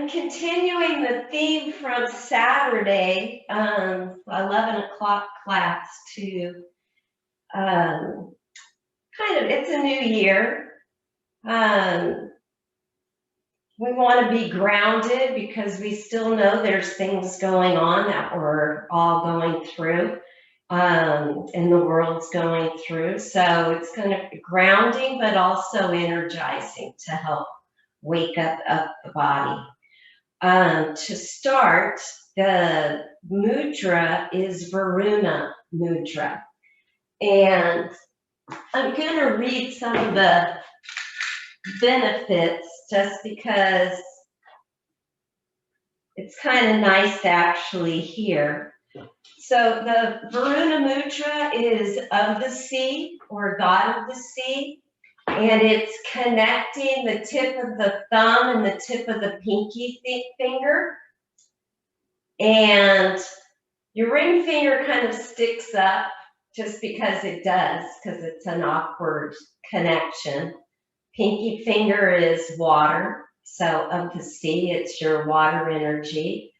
I'm continuing the theme from Saturday, 11 o'clock class to it's a new year. We want to be grounded because we still know there's things going on that we're all going through, and the world's going through. So it's kind of grounding, but also energizing to help wake up the body. To start, the mudra is Varuna mudra. And I'm going to read some of the benefits just because it's kind of nice to actually hear. So the Varuna mudra is of the sea, or god of the sea. And it's connecting the tip of the thumb and the tip of the pinky finger. And your ring finger kind of sticks up just because it does, because it's an awkward connection. Pinky finger is water, so of the sea, it's your water energy.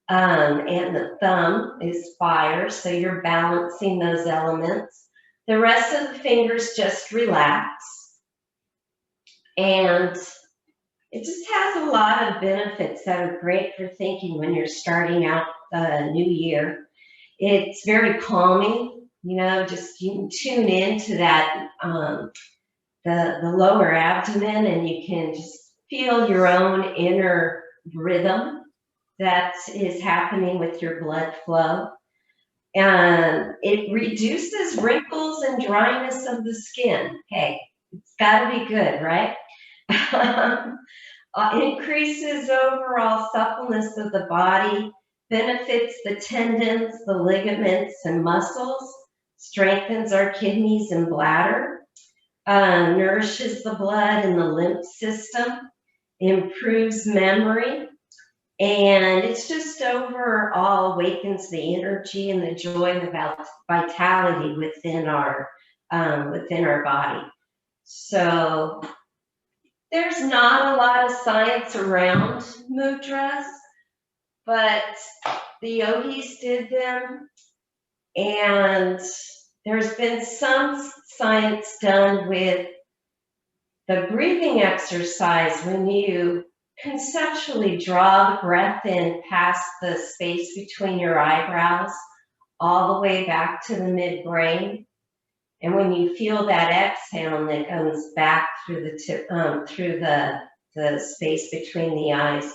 And the thumb is fire, so you're balancing those elements. The rest of the fingers just relax. And it just has a lot of benefits that are great for thinking when you're starting out the new year. It's very calming, just you can tune into that, the lower abdomen, and you can just feel your own inner rhythm that is happening with your blood flow. And it reduces wrinkles and dryness of the skin. Hey, it's got to be good, right? Increases overall suppleness of the body, benefits the tendons, the ligaments, and muscles, strengthens our kidneys and bladder, nourishes the blood and the lymph system, improves memory, and it's just overall awakens the energy and the joy and the vitality within our body. So there's not a lot of science around mudras, but the yogis did them, and there's been some science done with the breathing exercise when you conceptually draw the breath in past the space between your eyebrows all the way back to the midbrain. And when you feel that exhale that goes back through the tip, through the space between the eyes,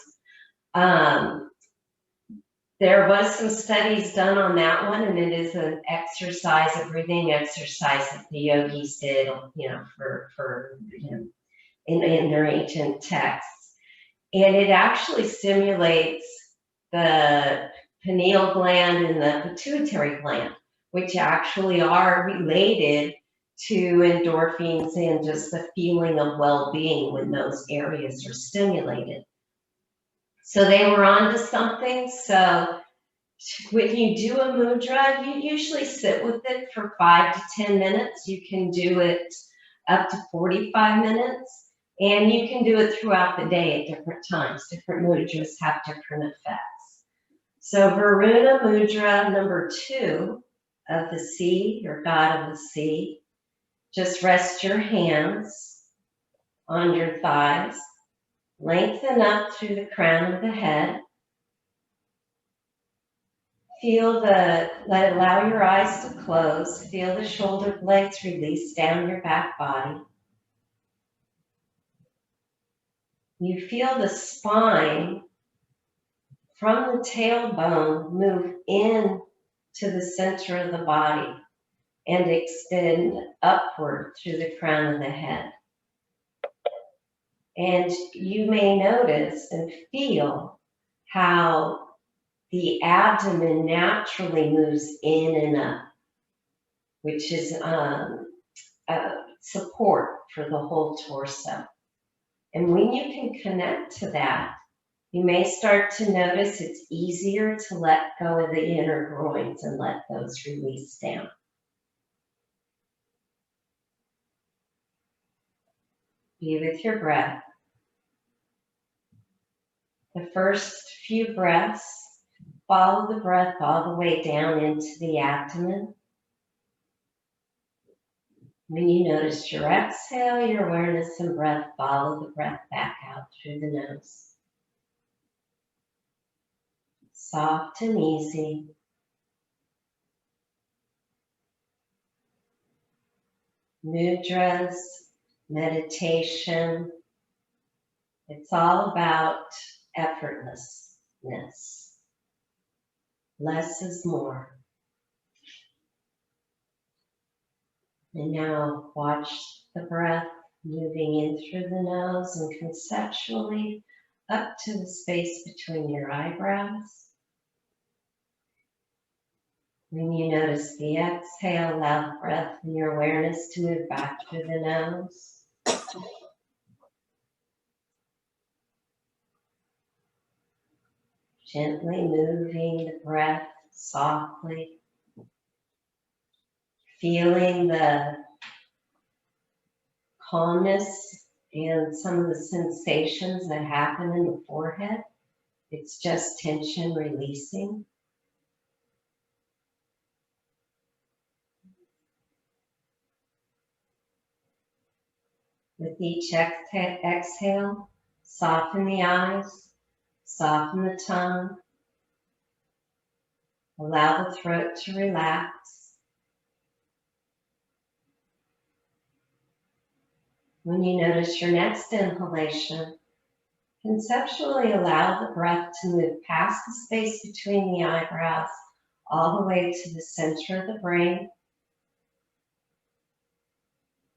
there was some studies done on that one, and it is an exercise, a breathing exercise that the yogis did, in their ancient texts. And it actually stimulates the pineal gland and the pituitary gland, which actually are related to endorphins and just the feeling of well-being when those areas are stimulated. So they were onto something. So when you do a mudra, you usually sit with it for 5 to 10 minutes. You can do it up to 45 minutes. And you can do it throughout the day at different times. Different mudras have different effects. So Varuna mudra number 2 of the sea, your god of the sea. Just rest your hands on your thighs. Lengthen up through the crown of the head. Allow your eyes to close. Feel the shoulder blades release down your back body. You feel the spine from the tailbone move in to the center of the body and extend upward through the crown of the head. And you may notice and feel how the abdomen naturally moves in and up, which is support for the whole torso. And when you can connect to that, you may start to notice it's easier to let go of the inner groins and let those release down. Be with your breath. The first few breaths, follow the breath all the way down into the abdomen. When you notice your exhale, your awareness and breath, follow the breath back out through the nose. Soft and easy. Mudras, meditation, it's all about effortlessness. Less is more. And now watch the breath moving in through the nose and conceptually up to the space between your eyebrows. When you notice the exhale, allow the breath and your awareness to move back through the nose. Gently moving the breath softly. Feeling the calmness and some of the sensations that happen in the forehead. It's just tension releasing. With each exhale, soften the eyes, soften the tongue. Allow the throat to relax. When you notice your next inhalation, conceptually allow the breath to move past the space between the eyebrows, all the way to the center of the brain.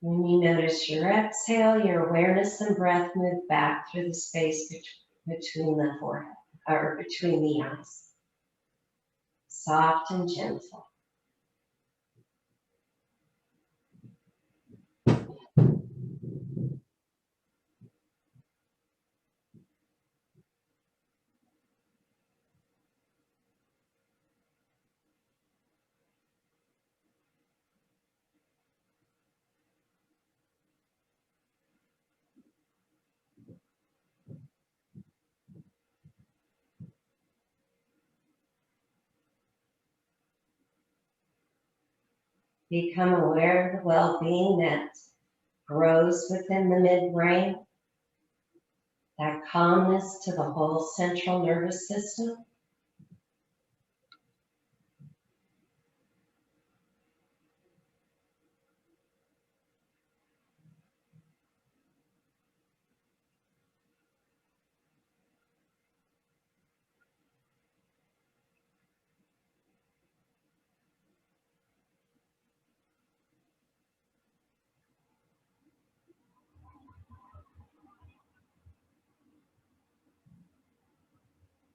When you notice your exhale, your awareness and breath move back through the space between the forehead, or between the eyes. Soft and gentle. Become aware of the well-being that grows within the midbrain, that calmness to the whole central nervous system.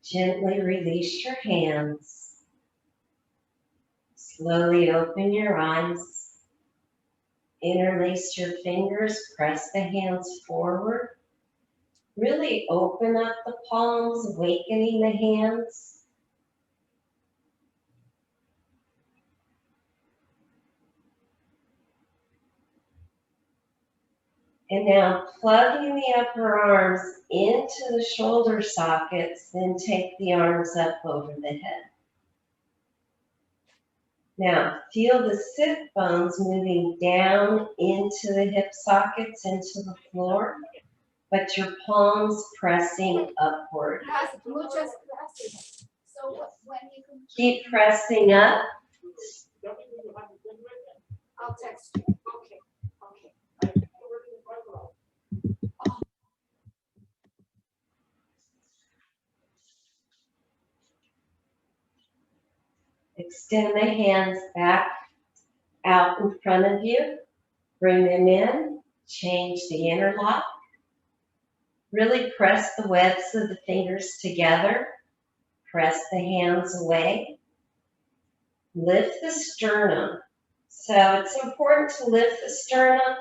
Gently release your hands. Slowly open your eyes. Interlace your fingers, press the hands forward. Really open up the palms, awakening the hands. And now plugging the upper arms into the shoulder sockets, then take the arms up over the head. Now feel the sit bones moving down into the hip sockets, into the floor, but your palms pressing upward. Keep pressing up. I'll text you. Okay. Extend the hands back out in front of you. Bring them in. Change the interlock. Really press the webs of the fingers together. Press the hands away. Lift the sternum. So it's important to lift the sternum,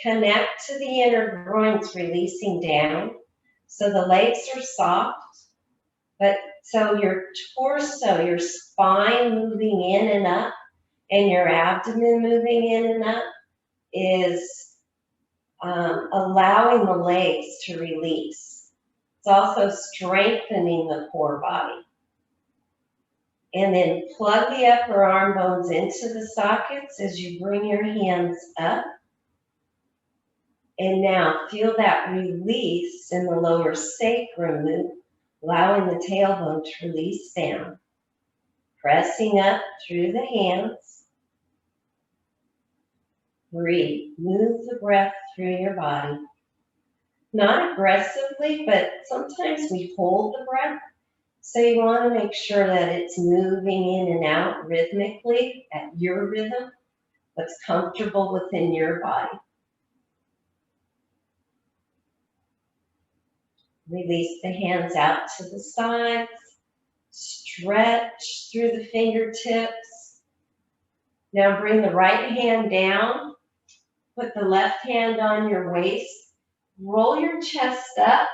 connect to the inner groins, releasing down. So the legs are soft, but so your torso, your spine moving in and up, and your abdomen moving in and up is allowing the legs to release. It's It's also strengthening the core body. And then plug the upper arm bones into the sockets as you bring your hands up. And now feel that release in the lower sacrum, allowing the tailbone to release down. Pressing up through the hands. Breathe. Move the breath through your body. Not aggressively, but sometimes we hold the breath. So you want to make sure that it's moving in and out rhythmically at your rhythm, what's comfortable within your body. Release the hands out to the sides. Stretch through the fingertips. Now bring the right hand down. Put the left hand on your waist. Roll your chest up.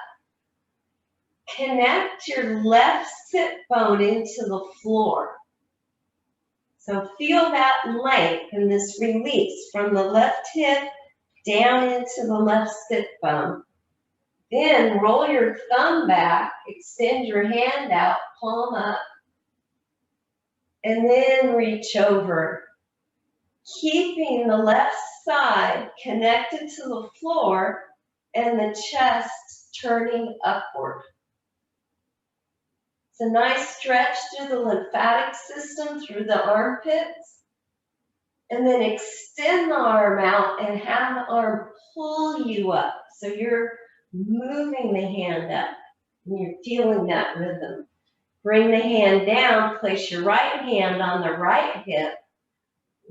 Connect your left sit bone into the floor. So feel that length and this release from the left hip down into the left sit bone. Then roll your thumb back, extend your hand out, palm up, and then reach over. Keeping the left side connected to the floor and the chest turning upward. It's a nice stretch through the lymphatic system, through the armpits. And then extend the arm out and have the arm pull you up. So you're moving the hand up and you're feeling that rhythm. Bring the hand down, place your right hand on the right hip.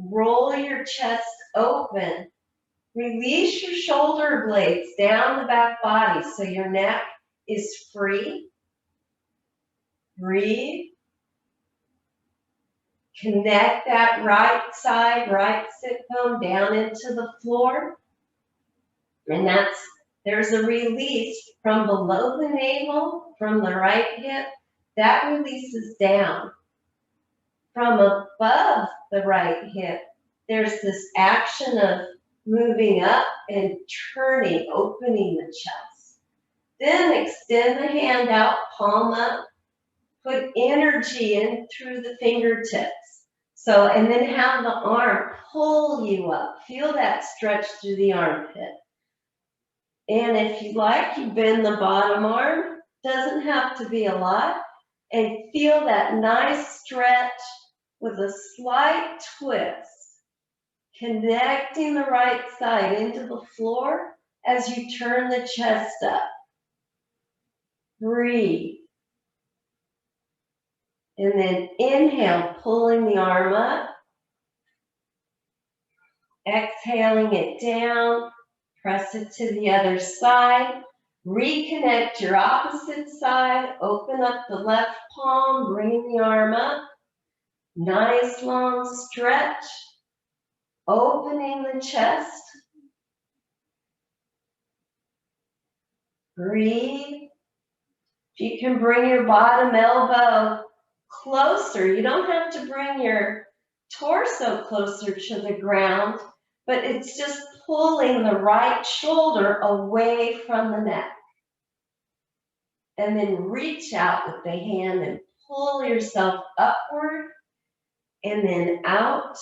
Roll your chest open. Release your shoulder blades down the back body so your neck is free. Breathe. Connect that right side, right sit bone down into the floor. And there's a release from below the navel, from the right hip. That releases down. From above the right hip, there's this action of moving up and turning, opening the chest. Then extend the hand out, palm up. Put energy in through the fingertips. So, and then have the arm pull you up. Feel that stretch through the armpit. And if you like, you bend the bottom arm. Doesn't have to be a lot. And feel that nice stretch with a slight twist. Connecting the right side into the floor as you turn the chest up. Breathe. And then inhale, pulling the arm up. Exhaling it down. Press it to the other side. Reconnect your opposite side. Open up the left palm, bringing the arm up. Nice long stretch. Opening the chest. Breathe. If you can bring your bottom elbow closer, you don't have to bring your torso closer to the ground, but it's just pulling the right shoulder away from the neck. And then reach out with the hand and pull yourself upward and then out.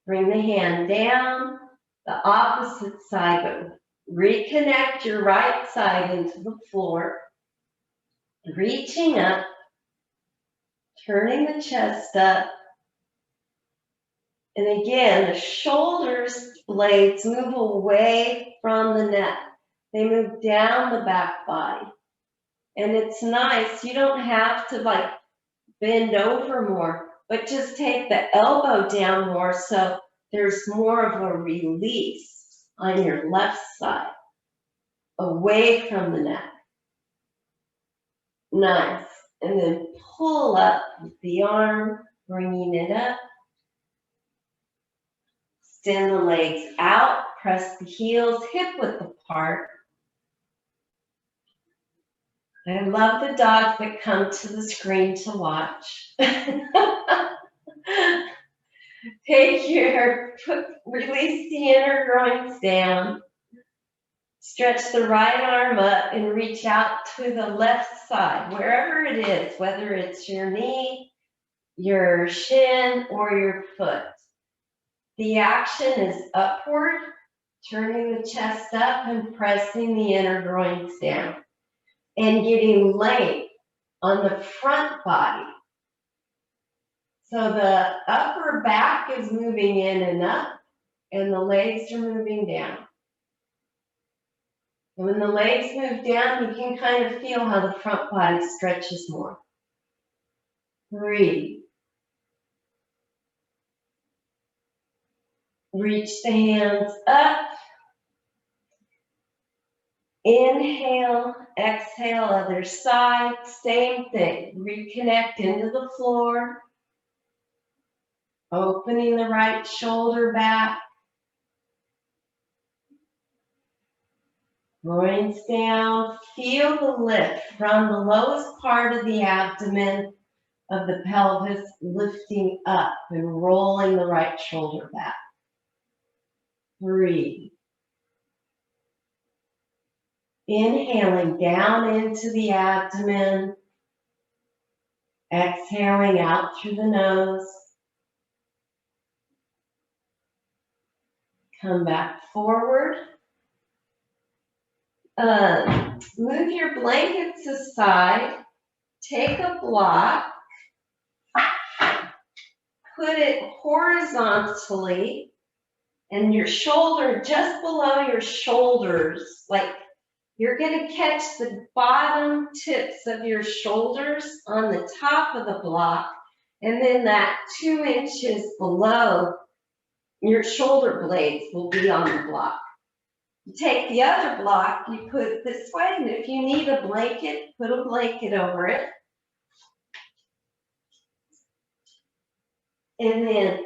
Bring the hand down, the opposite side, but reconnect your right side into the floor. Reaching up, turning the chest up. And again, the shoulders blades move away from the neck. They move down the back body. And it's nice. You don't have to bend over more, but just take the elbow down more so there's more of a release on your left side, away from the neck. Nice. And then pull up with the arm, bringing it up. Extend the legs out, press the heels hip-width apart. I love the dogs that come to the screen to watch. Release the inner groins down. Stretch the right arm up and reach out to the left side, wherever it is, whether it's your knee, your shin, or your foot. The action is upward, turning the chest up and pressing the inner groins down, and getting length on the front body. So the upper back is moving in and up, and the legs are moving down. And when the legs move down, you can kind of feel how the front body stretches more. Breathe. Reach the hands up. Inhale, exhale, other side, same thing. Reconnect into the floor. Opening the right shoulder back. Groins down. Feel the lift from the lowest part of the abdomen of the pelvis lifting up and rolling the right shoulder back. Breathe. Inhaling down into the abdomen. Exhaling out through the nose. Come back forward. Move your blankets aside. Take a block. Put it horizontally. And your shoulder, just below your shoulders, like you're going to catch the bottom tips of your shoulders on the top of the block, and then that 2 inches below your shoulder blades will be on the block. You take the other block, you put it this way, and if you need a blanket, put a blanket over it. And then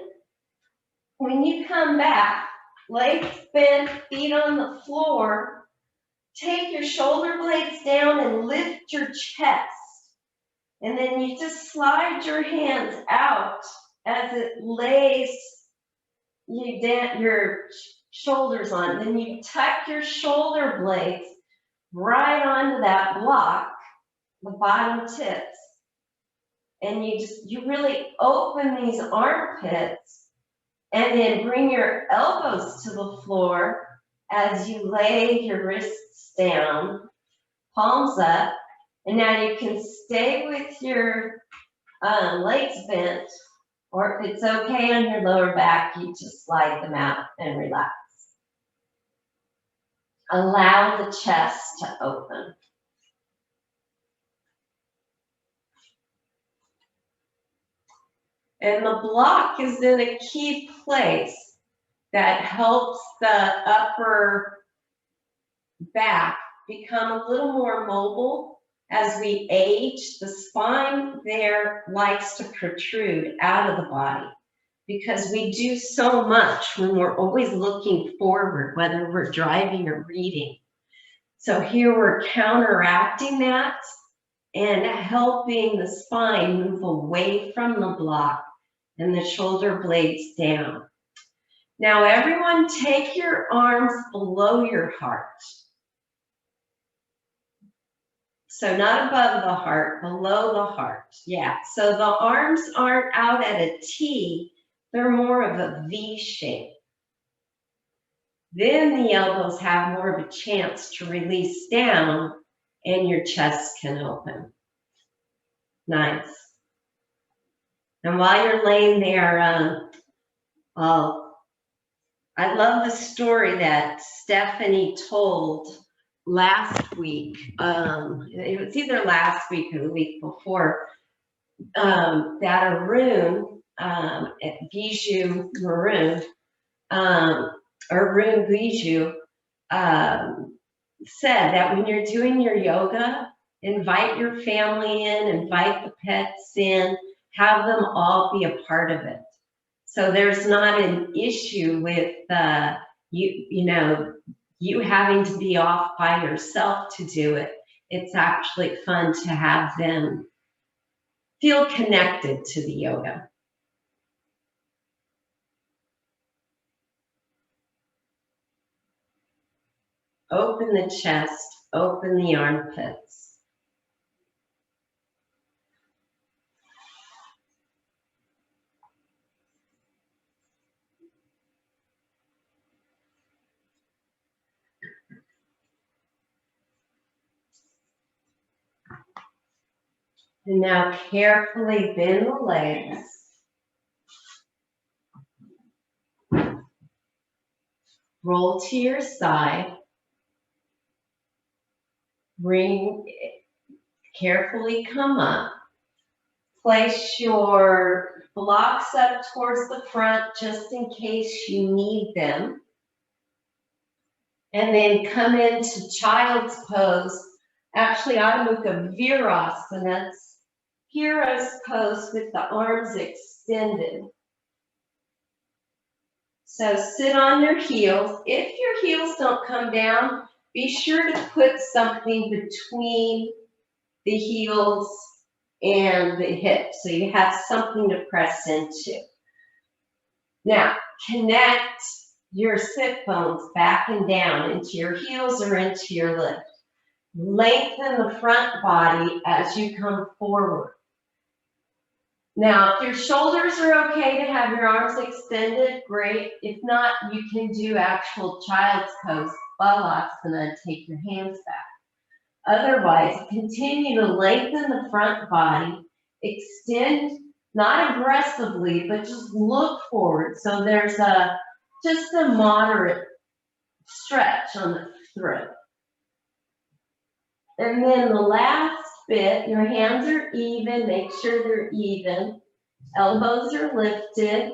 when you come back, legs bent, feet on the floor, take your shoulder blades down and lift your chest. And then you just slide your hands out as it lays your shoulders on. Then you tuck your shoulder blades right onto that block, the bottom tips. And you really open these armpits. And then bring your elbows to the floor as you lay your wrists down, palms up. And now you can stay with your legs bent, or if it's okay on your lower back, you just slide them out and relax. Allow the chest to open. And the block is in a key place that helps the upper back become a little more mobile as we age. The spine there likes to protrude out of the body because we do so much when we're always looking forward, whether we're driving or reading. So here we're counteracting that and helping the spine move away from the block and the shoulder blades down. Now everyone take your arms below your heart. So not above the heart, below the heart. Yeah, so the arms aren't out at a T, they're more of a V shape. Then the elbows have more of a chance to release down and your chest can open. Nice. And while you're laying there, I love the story that Stephanie told last week. It was either last week or the week before, that Arun at Bijou Maroon, Arun Bijou, said that when you're doing your yoga, invite your family in, invite the pets in, have them all be a part of it. So there's not an issue with you having to be off by yourself to do it. It's actually fun to have them feel connected to the yoga. Open the chest, open the armpits. And now carefully bend the legs. Roll to your side. Carefully come up. Place your blocks up towards the front just in case you need them. And then come into child's pose. Actually, Adho Mukha Virasana. It's hero's pose with the arms extended. So sit on your heels. If your heels don't come down, be sure to put something between the heels and the hips so you have something to press into. Now, connect your sit bones back and down into your heels or into your lift. Lengthen the front body as you come forward. Now, if your shoulders are okay to have your arms extended, great. If not, you can do actual child's pose, Balasana, take your hands back. Otherwise, continue to lengthen the front body, extend, not aggressively, but just look forward. So there's just a moderate stretch on the throat. And then the last bit, your hands are even, make sure they're even. Elbows are lifted.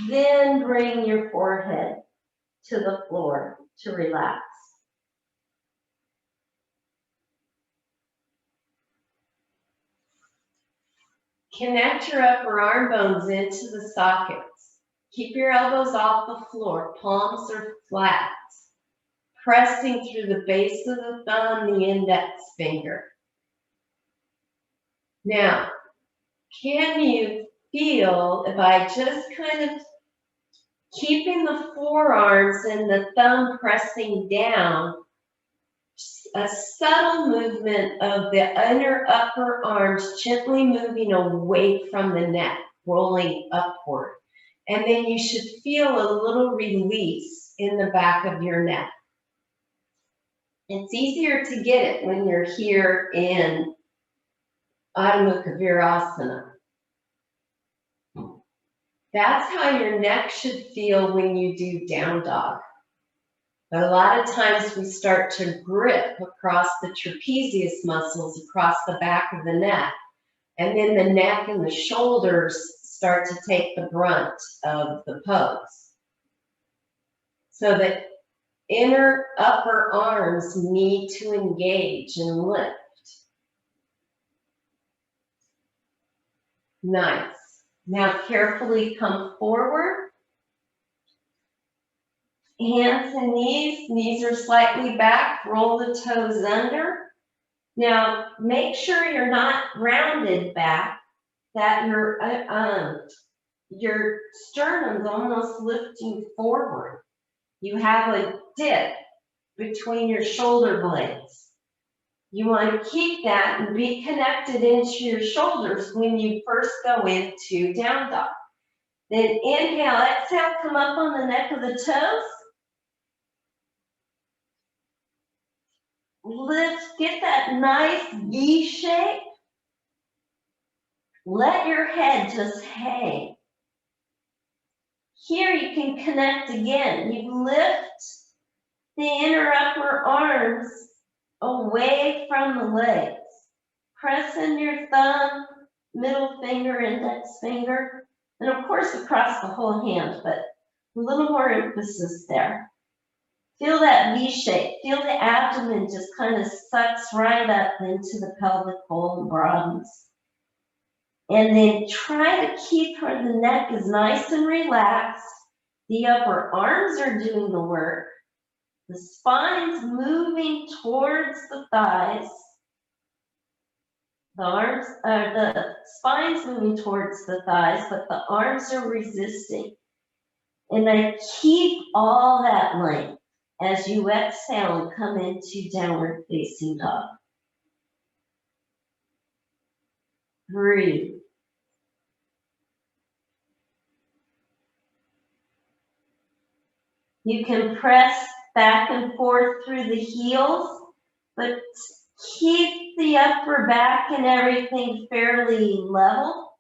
Then bring your forehead to the floor to relax. Connect your upper arm bones into the sockets. Keep your elbows off the floor, palms are flat. Pressing through the base of the thumb, the index finger. Now, can you feel by just kind of keeping the forearms and the thumb pressing down, a subtle movement of the inner upper arms gently moving away from the neck, rolling upward. And then you should feel a little release in the back of your neck. It's easier to get it when you're here in Adho Mukha Virasana. That's how your neck should feel when you do down dog. But a lot of times we start to grip across the trapezius muscles across the back of the neck. And then the neck and the shoulders start to take the brunt of the pose. So that inner upper arms need to engage and lift. Nice. Now carefully come forward. Hands and knees are slightly back, roll the toes under. Now make sure you're not rounded back, that your sternum's almost lifting forward. You have a dip between your shoulder blades. You want to keep that and be connected into your shoulders when you first go into down dog. Then inhale, exhale, come up on the neck of the toes. Lift, get that nice V shape. Let your head just hang. Here you can connect again. You lift the inner upper arms away from the legs. Press in your thumb, middle finger, index finger, and of course across the whole hand, but a little more emphasis there. Feel that V shape. Feel the abdomen just kind of sucks right up into the pelvic bowl and broadens. And then try to keep the neck is nice and relaxed. The upper arms are doing the work. The spine's moving towards the thighs. The spine's moving towards the thighs, but the arms are resisting. And then keep all that length. As you exhale, come into downward facing dog. Breathe. You can press back and forth through the heels, but keep the upper back and everything fairly level.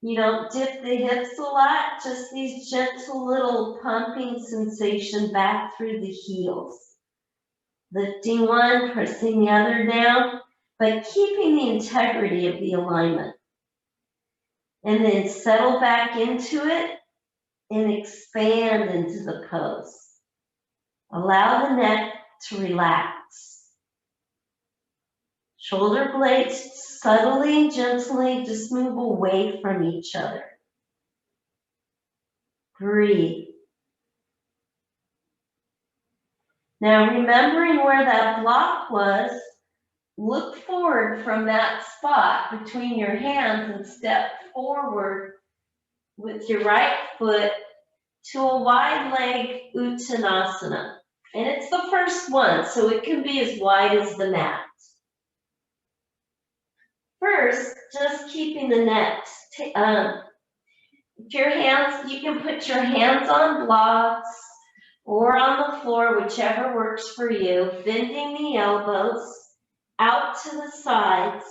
You don't dip the hips a lot, just these gentle little pumping sensation back through the heels. Lifting one, pressing the other down, but keeping the integrity of the alignment. And then settle back into it and expand into the pose. Allow the neck to relax. Shoulder blades subtly and gently just move away from each other. Breathe. Now remembering where that block was, look forward from that spot between your hands and step forward with your right foot to a wide leg Uttanasana. And it's the first one, so it can be as wide as the mat. First, just keeping the neck. Your hands, you can put your hands on blocks or on the floor, whichever works for you, bending the elbows out to the sides.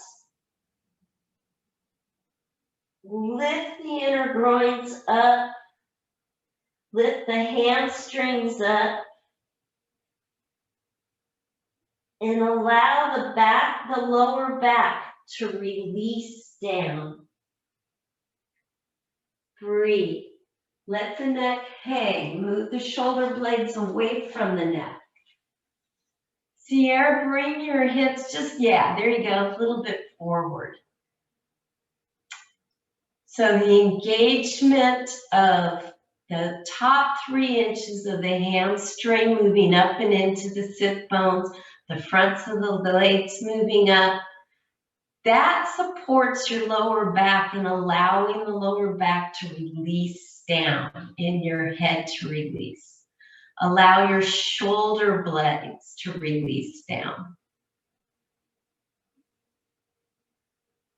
Lift the inner groins up. Lift the hamstrings up. And allow the lower back to release down. Breathe. Let the neck hang. Move the shoulder blades away from the neck. Sierra, bring your hips there you go, a little bit forward. So the engagement of the top 3 inches of the hamstring moving up and into the sit bones, the fronts of the legs moving up, that supports your lower back and allowing the lower back to release down and your head to release. Allow your shoulder blades to release down.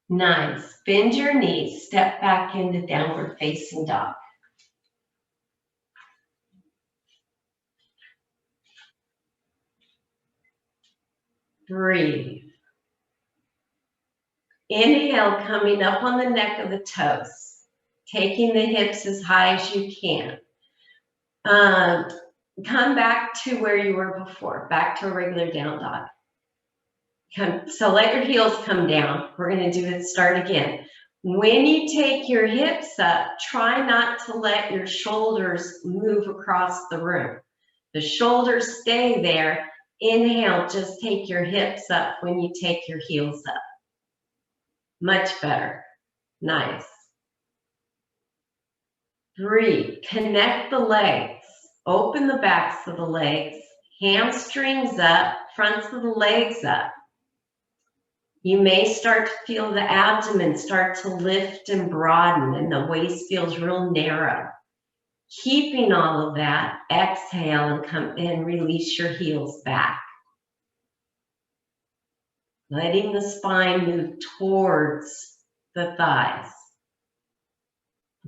Nice. Bend your knees. Step back into downward facing dog. Breathe. Inhale, coming up on the neck of the toes. Taking the hips as high as you can. Come back to where you were before, back to a regular down dog. So let your heels come down. We're going to do it, start again. When you take your hips up, try not to let your shoulders move across the room. The shoulders stay there. Inhale, just take your hips up when you take your heels up. Much better. Nice. Breathe. Connect the legs. Open the backs of the legs. Hamstrings up. Fronts of the legs up. You may start to feel the abdomen start to lift and broaden and the waist feels real narrow. Keeping all of that, exhale and come and release your heels back. Letting the spine move towards the thighs.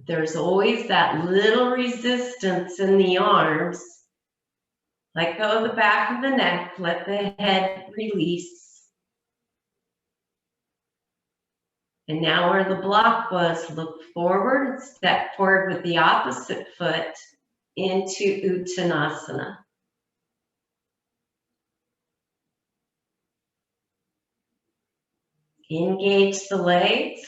There's always that little resistance in the arms. Let go of the back of the neck, let the head release. And now where the block was, look forward and step forward with the opposite foot into Uttanasana. Engage the legs.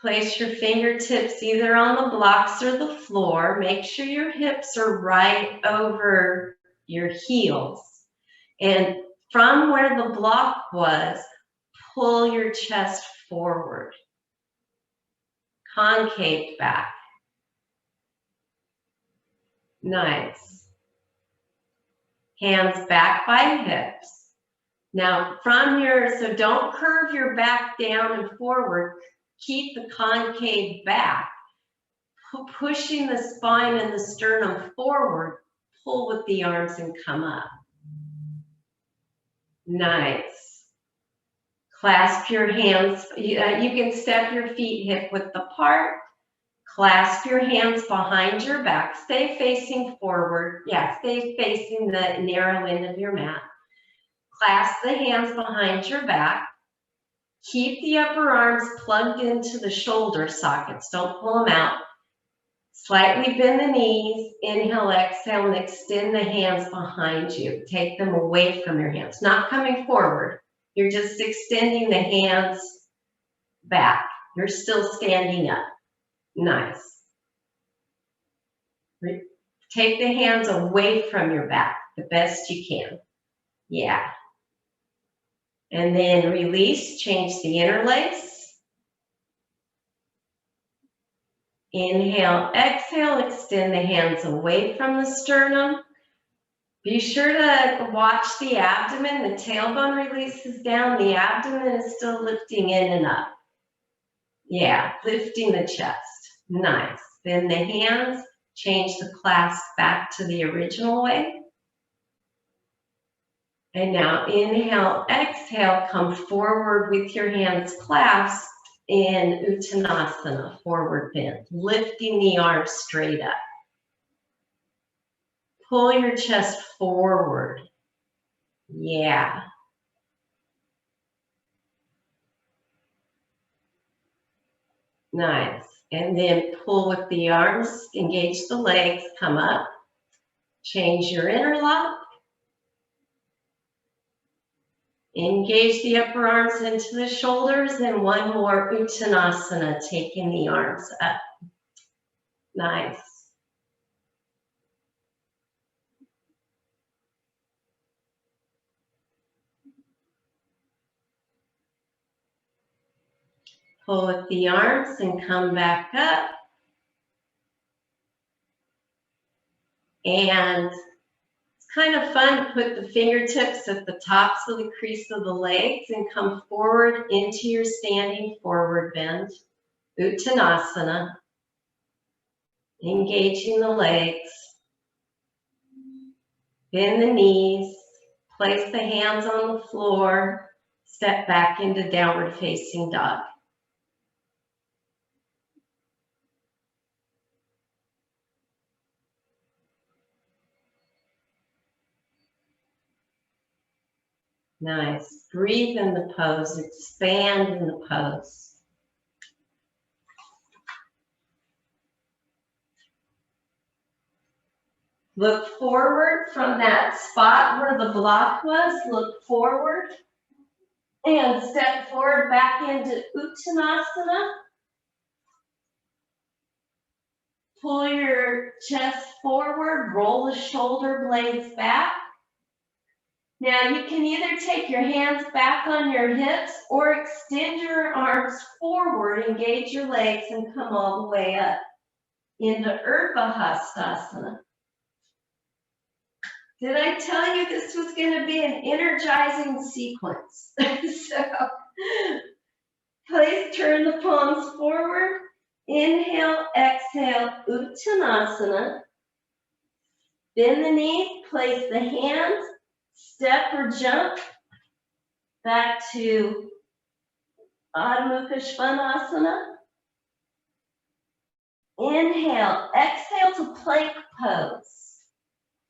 Place your fingertips either on the blocks or the floor. Make sure your hips are right over your heels. And from where the block was, pull your chest forward. Concave back. Nice. Hands back by hips. Now so don't curve your back down and forward. Keep the concave back. pushing the spine and the sternum forward, pull with the arms and come up. Nice. Clasp your hands. You can step your feet hip width apart. Clasp your hands behind your back. Stay facing forward. Yeah, stay facing the narrow end of your mat. Clasp the hands behind your back. Keep the upper arms plugged into the shoulder sockets. Don't pull them out. Slightly bend the knees. Inhale, exhale, and extend the hands behind you. Take them away from your hands. Not coming forward. You're just extending the hands back. You're still standing up. Nice. Take the hands away from your back the best you can. Yeah. And then release, change the interlace. Inhale, exhale, extend the hands away from the sternum. Be sure to watch the abdomen. The tailbone releases down. The abdomen is still lifting in and up. Yeah, lifting the chest. Nice. Bend the hands. Change the clasp back to the original way. And now inhale, exhale, come forward with your hands clasped in Uttanasana, forward bend, lifting the arms straight up. Pull your chest forward. Yeah. Nice. And then pull with the arms, engage the legs, come up. Change your interlock. Engage the upper arms into the shoulders, and one more Uttanasana, taking the arms up. Nice. Pull with the arms and come back up. And it's kind of fun to put the fingertips at the tops of the crease of the legs and come forward into your standing forward bend. Uttanasana. Engaging the legs. Bend the knees. Place the hands on the floor. Step back into downward facing dog. Nice. Breathe in the pose. Expand in the pose. Look forward from that spot where the block was. Look forward and step forward back into Uttanasana. Pull your chest forward. Roll the shoulder blades back. Now you can either take your hands back on your hips or extend your arms forward, engage your legs, and come all the way up into Urdhva Hastasana. Did I tell you this was going to be an energizing sequence? So please turn the palms forward. Inhale, exhale, Uttanasana. Bend the knees, place the hands. Step or jump back to Adho Mukha Svanasana. Inhale, exhale to plank pose.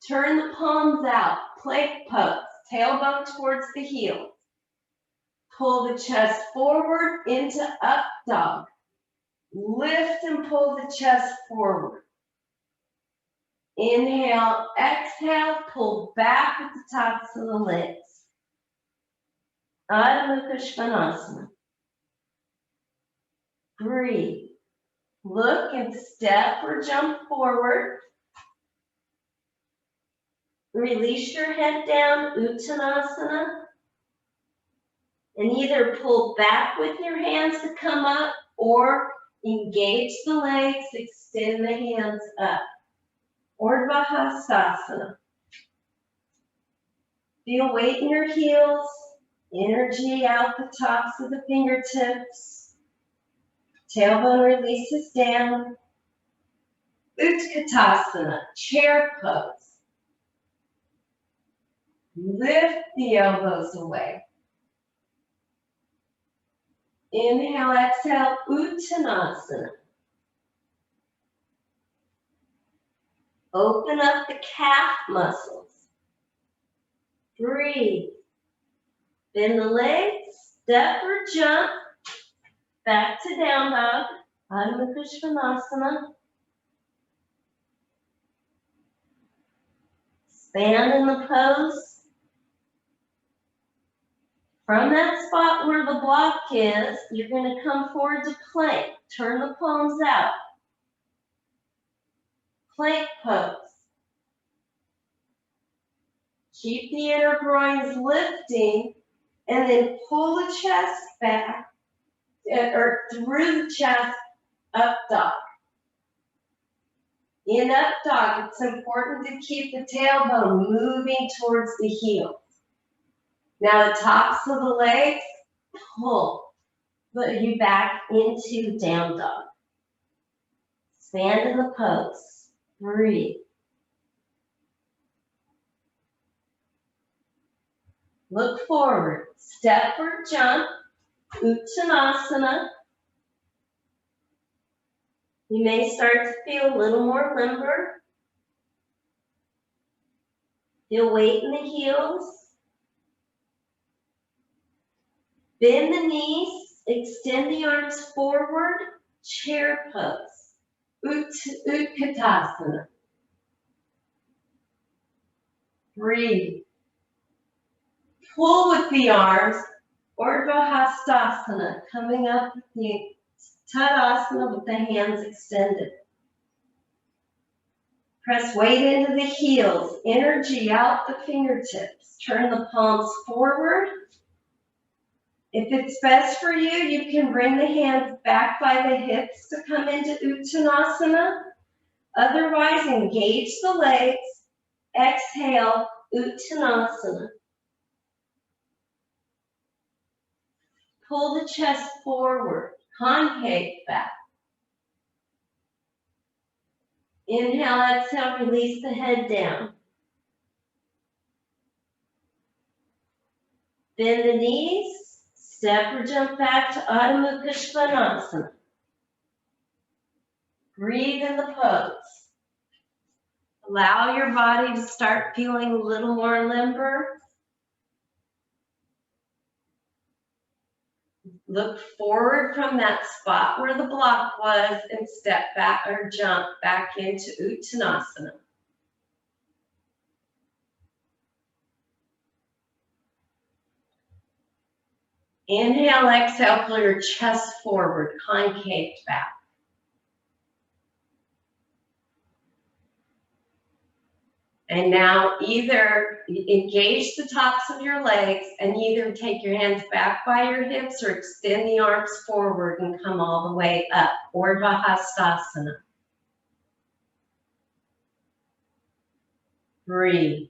Turn the palms out, plank pose, tailbone towards the heel. Pull the chest forward into up dog. Lift and pull the chest forward. Inhale, exhale, pull back at the tops of the legs. Adho Mukha Svanasana. Breathe. Look and step or jump forward. Release your head down, Uttanasana. And either pull back with your hands to come up or engage the legs, extend the hands up. Urdhva Hastasana. Feel weight in your heels, energy out the tops of the fingertips. Tailbone releases down. Utkatasana, chair pose. Lift the elbows away. Inhale, exhale, Uttanasana. Open up the calf muscles. Breathe. Bend the legs, step or jump. Back to down dog, Adho Mukha Svanasana. Expand in the pose. From that spot where the block is, you're going to come forward to plank. Turn the palms out. Plank pose. Keep the inner groins lifting, and then pull the chest back, or through the chest, up dog. In up dog, it's important to keep the tailbone moving towards the heels. Now the tops of the legs, pull. Put you back into down dog. Stand in the pose. Breathe. Look forward. Step or jump. Uttanasana. You may start to feel a little more limber. Feel weight in the heels. Bend the knees. Extend the arms forward. Chair pose. Utkatasana. Breathe. Pull with the arms. Urdhva Hastasana. Coming up with the Tadasana with the hands extended. Press weight into the heels. Energy out the fingertips. Turn the palms forward. If it's best for you, you can bring the hands back by the hips to come into Uttanasana. Otherwise, engage the legs. Exhale, Uttanasana. Pull the chest forward, concave back. Inhale, exhale, release the head down. Bend the knees, step or jump back to Adho Mukha Svanasana. Breathe in the pose. Allow your body to start feeling a little more limber. Look forward from that spot where the block was and step back or jump back into Uttanasana. Inhale, exhale, pull your chest forward, concave back. And now either engage the tops of your legs and either take your hands back by your hips or extend the arms forward and come all the way up. Urdhva Hastasana. Breathe.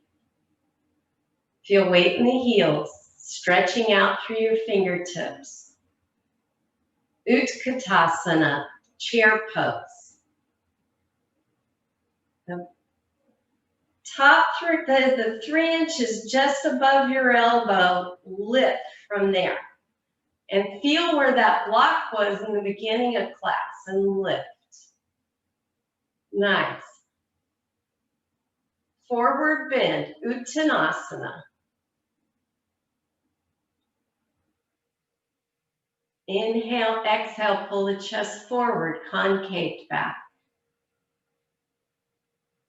Feel weight in the heels, stretching out through your fingertips. Utkatasana, chair pose. Top through the 3 inches just above your elbow, lift from there. And feel where that block was in the beginning of class and lift. Nice. Forward bend, Uttanasana. Inhale, exhale, pull the chest forward, concave back.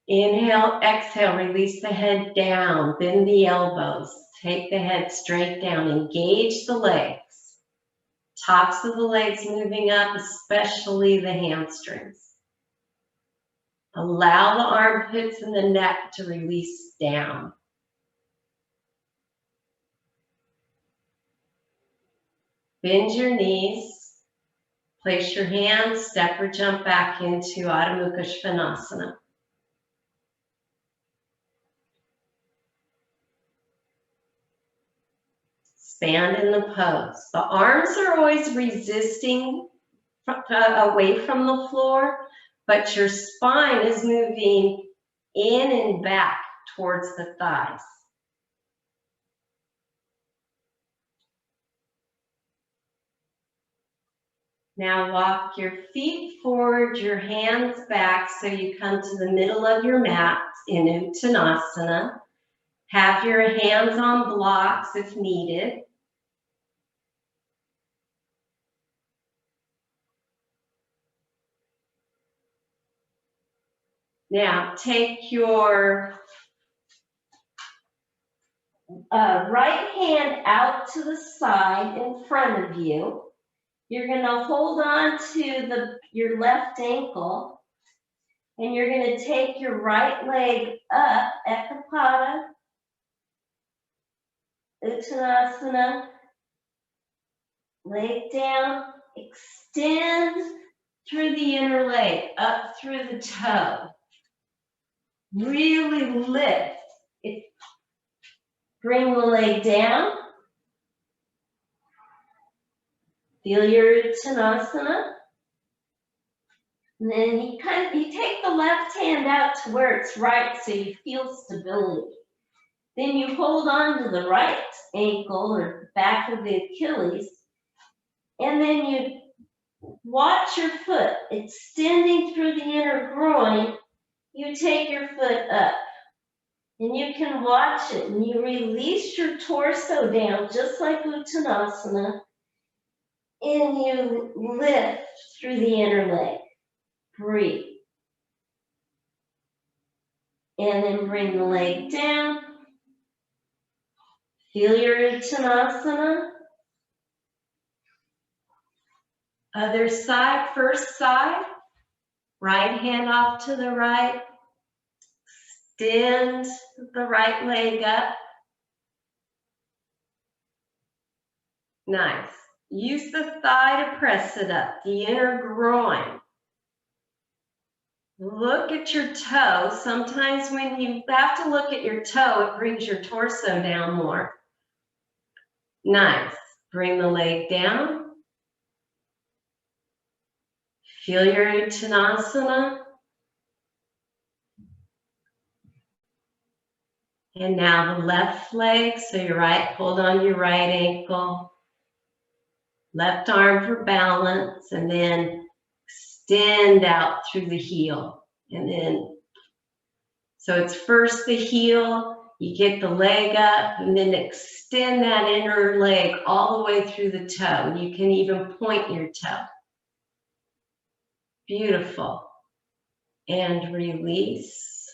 Inhale, exhale, release the head down, bend the elbows, take the head straight down, engage the legs. Tops of the legs moving up, especially the hamstrings. Allow the armpits and the neck to release down. Bend your knees, place your hands, step or jump back into Adho Mukha Svanasana. Stand in the pose. The arms are always resisting away from the floor. but your spine is moving in and back towards the thighs. Now walk your feet forward, your hands back so you come to the middle of your mat in Uttanasana. Have your hands on blocks if needed. Now take your right hand out to the side in front of you. You're going to hold on to your left ankle, and you're going to take your right leg up, Ekapada, Uttanasana, leg down, extend through the inner leg, up through the toe. Really lift. Bring the leg down. Feel your Uttanasana. And then you take the left hand out to where it's right so you feel stability. Then you hold on to the right ankle or back of the Achilles, and then you watch your foot extending through the inner groin. You take your foot up, and you can watch it, and you release your torso down just like Uttanasana, and you lift through the inner leg. Breathe. And then bring the leg down. Feel your Uttanasana. Other side, first side. Right hand off to the right. Extend the right leg up. Nice. Use the thigh to press it up, the inner groin. Look at your toe. Sometimes when you have to look at your toe, it brings your torso down more. Nice. Bring the leg down. Feel your Uttanasana. And now the left leg, so your right, hold on your right ankle. Left arm for balance, and then extend out through the heel. And then, so it's first the heel, you get the leg up, and then extend that inner leg all the way through the toe. You can even point your toe. Beautiful. And release.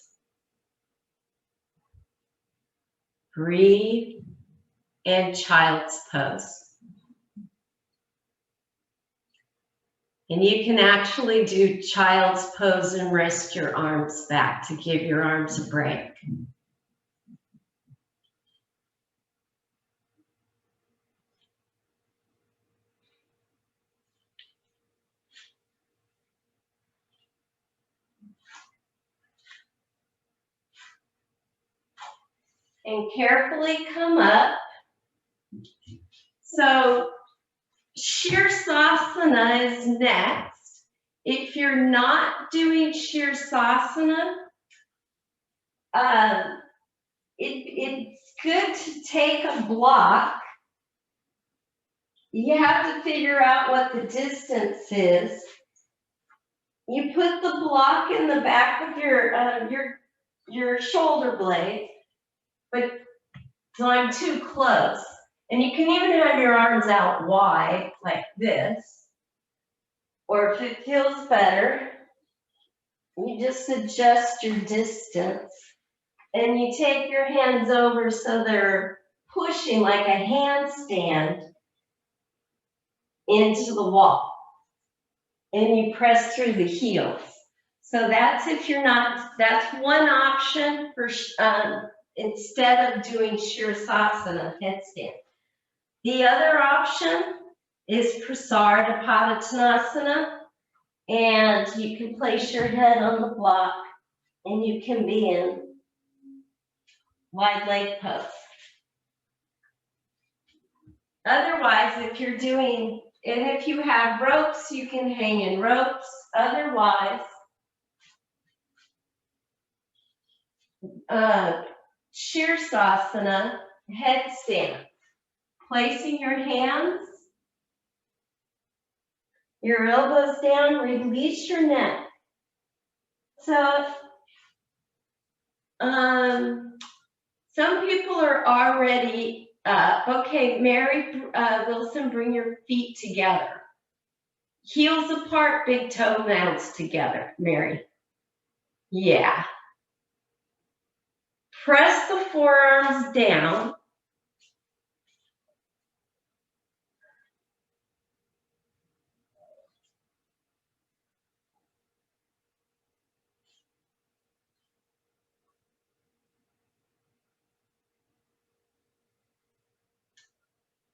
Breathe. And child's pose. And you can actually do child's pose and rest your arms back to give your arms a break. And carefully come up. So Shirsasana is next. If you're not doing Shirsasana, it's good to take a block. You have to figure out what the distance is. You put the block in the back of your shoulder blade, but I'm too close. And you can even have your arms out wide like this. Or if it feels better, you just adjust your distance. And you take your hands over so they're pushing like a handstand into the wall. And you press through the heels. So that's if you're not, that's one option for instead of doing Shirsasana, headstand. The other option is Prasarita Padottanasana, and you can place your head on the block and you can be in wide leg pose. Otherwise, if you're doing, and if you have ropes, you can hang in ropes. Otherwise, Shirsasana, headstand. Placing your hands, your elbows down, release your neck. So, some people are already up. Okay, Mary Wilson, bring your feet together. Heels apart, big toe mounts together, Mary. Yeah. Press the forearms down.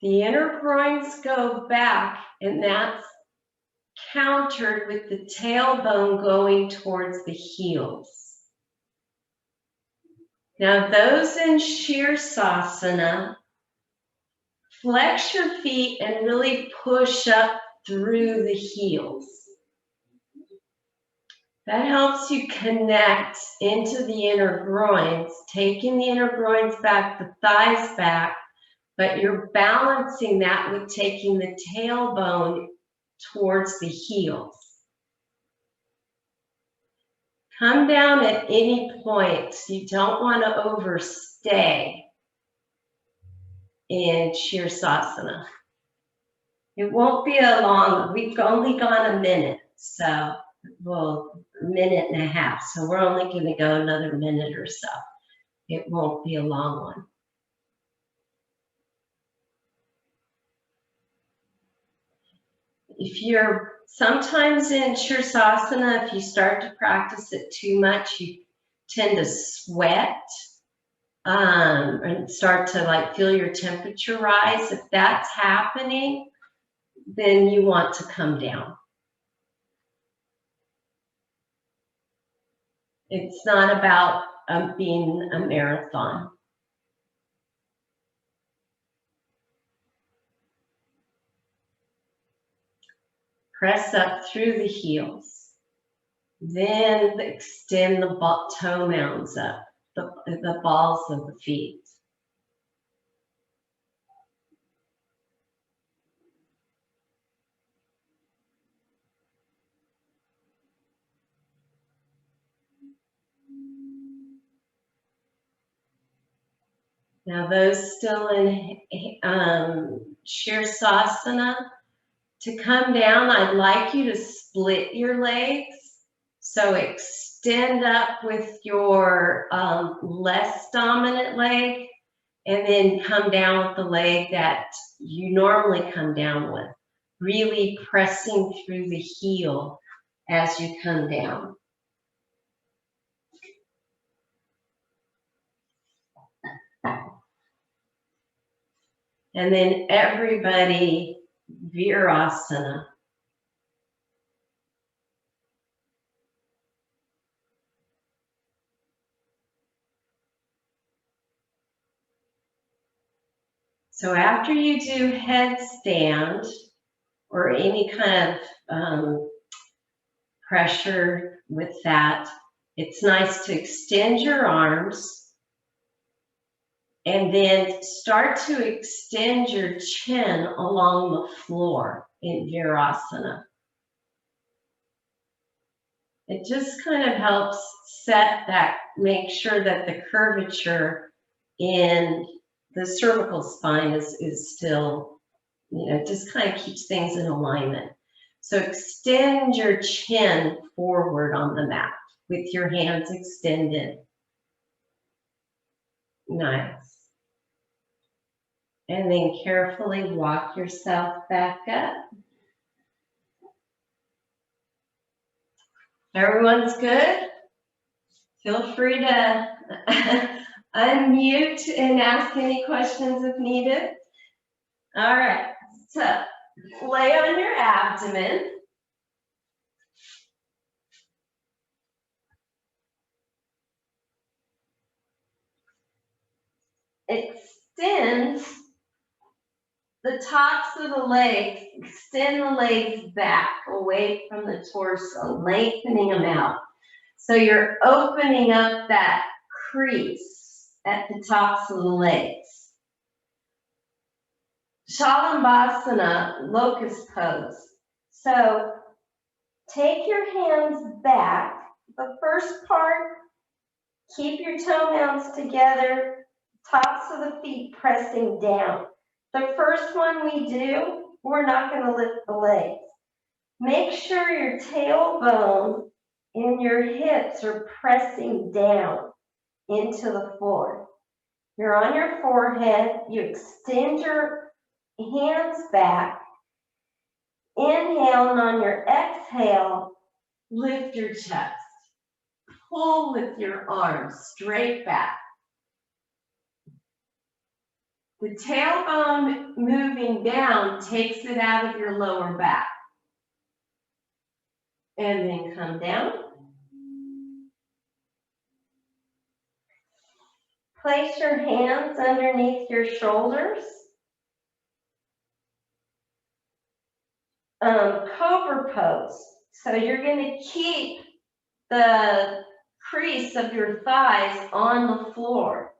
The inner groins go back, and that's countered with the tailbone going towards the heels. Now, those in Shirsasana, flex your feet and really push up through the heels. That helps you connect into the inner groins, taking the inner groins back, the thighs back, but you're balancing that with taking the tailbone towards the heels. Come down at any point. You don't want to overstay in Shirsasana. It won't be a long, we've only gone a minute, so, well, a minute and a half, so we're only going to go another minute or so. It won't be a long one. If you're sometimes in Shirsasana, if you start to practice it too much, you tend to sweat and start to like feel your temperature rise. If that's happening, then you want to come down. It's not about being a marathon. Press up through the heels. Then extend the toe mounds up, the balls of the feet. Now those still in Shirsasana, to come down, I'd like you to split your legs. So extend up with your less dominant leg, and then come down with the leg that you normally come down with. Really pressing through the heel as you come down. And then everybody, Virasana. So after you do headstand or any kind of pressure with that, it's nice to extend your arms and then start to extend your chin along the floor in Virasana. It just kind of helps set that, make sure that the curvature in the cervical spine is still, you know, just kind of keeps things in alignment. So extend your chin forward on the mat with your hands extended. Nice. And then carefully walk yourself back up. Everyone's good? Feel free to unmute and ask any questions if needed. All right, so lay on your abdomen. Extend the tops of the legs, extend the legs back away from the torso, lengthening them out. So you're opening up that crease at the tops of the legs. Shalabhasana, locust pose. So take your hands back. The first part, keep your toe mounts together, tops of the feet pressing down. The first one we do, we're not going to lift the legs. Make sure your tailbone and your hips are pressing down into the floor. You're on your forehead. You extend your hands back. Inhale, and on your exhale, lift your chest. Pull with your arms straight back. The tailbone moving down takes it out of your lower back. And then come down. Place your hands underneath your shoulders. Cobra pose. So you're going to keep the crease of your thighs on the floor.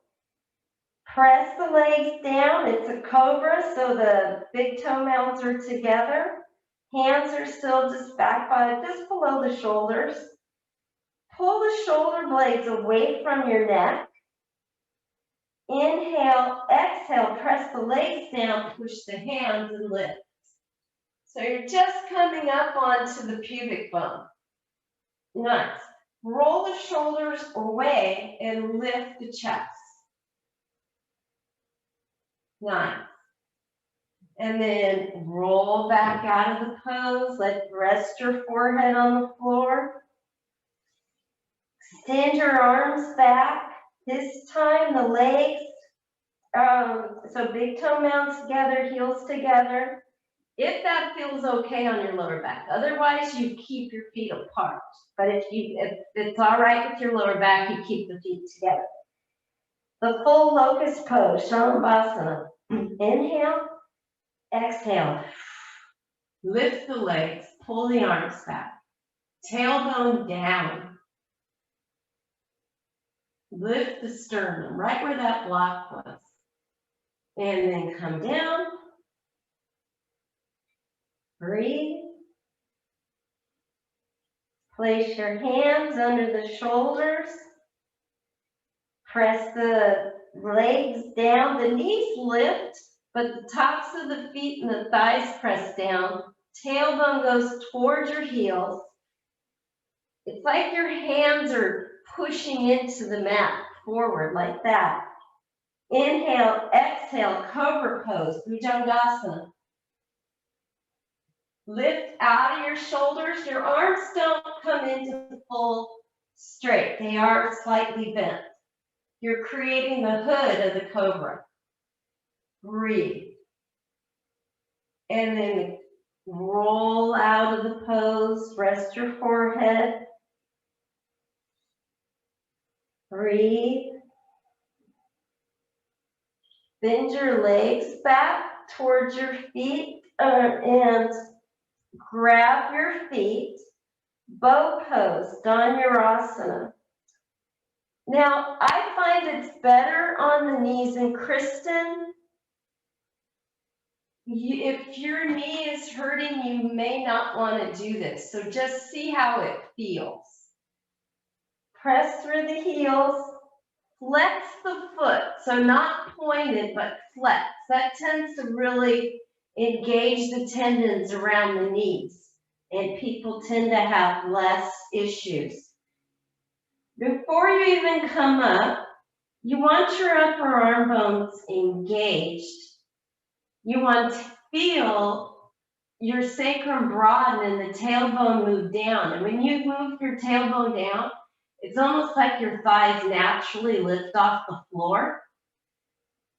Press the legs down. It's a cobra, so the big toe mounts are together. Hands are still just back by just below the shoulders. Pull the shoulder blades away from your neck. Inhale, exhale, press the legs down, push the hands and lift. So you're just coming up onto the pubic bone. Nice. Roll the shoulders away and lift the chest. Nice. And then roll back out of the pose. Rest your forehead on the floor. Extend your arms back. This time the legs, so big toe mounts together, heels together. If that feels okay on your lower back. Otherwise, you keep your feet apart. But if it's all right with your lower back, you keep the feet together. The full locust pose, Shalabhasana. Inhale, exhale. Lift the legs, pull the arms back. Tailbone down. Lift the sternum, right where that block was. And then come down. Breathe. Place your hands under the shoulders. Press the legs down. The knees lift, but the tops of the feet and the thighs press down. Tailbone goes towards your heels. It's like your hands are pushing into the mat forward like that. Inhale, exhale, cobra pose, Bhujangasana. Lift out of your shoulders. Your arms don't come into full straight. They are slightly bent. You're creating the hood of the cobra. Breathe. And then roll out of the pose. Rest your forehead. Breathe. Bend your legs back towards your feet and grab your feet. Bow pose, Dhanurasana. Now, I find it's better on the knees. And Kristen, if your knee is hurting, you may not want to do this. So just see how it feels. Press through the heels. Flex the foot. So not pointed, but flex. That tends to really engage the tendons around the knees. And people tend to have less issues. Before you even come up, you want your upper arm bones engaged. You want to feel your sacrum broaden and the tailbone move down. And when you move your tailbone down, it's almost like your thighs naturally lift off the floor.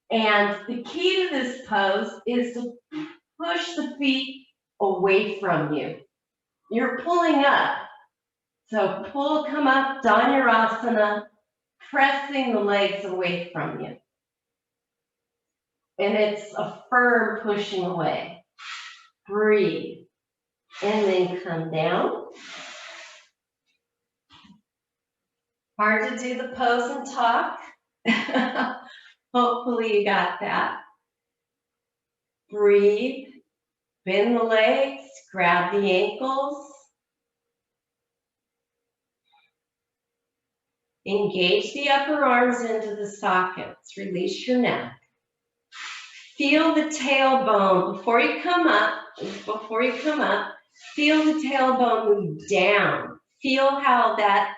And the key to this pose is to push the feet away from you. You're pulling up. So pull, come up, Dhanurasana, pressing the legs away from you. And it's a firm pushing away. Breathe. And then come down. Hard to do the pose and talk. Hopefully you got that. Breathe, bend the legs, grab the ankles. Engage the upper arms into the sockets. Release your neck. Feel the tailbone before you come up. Feel the tailbone move down. Feel how that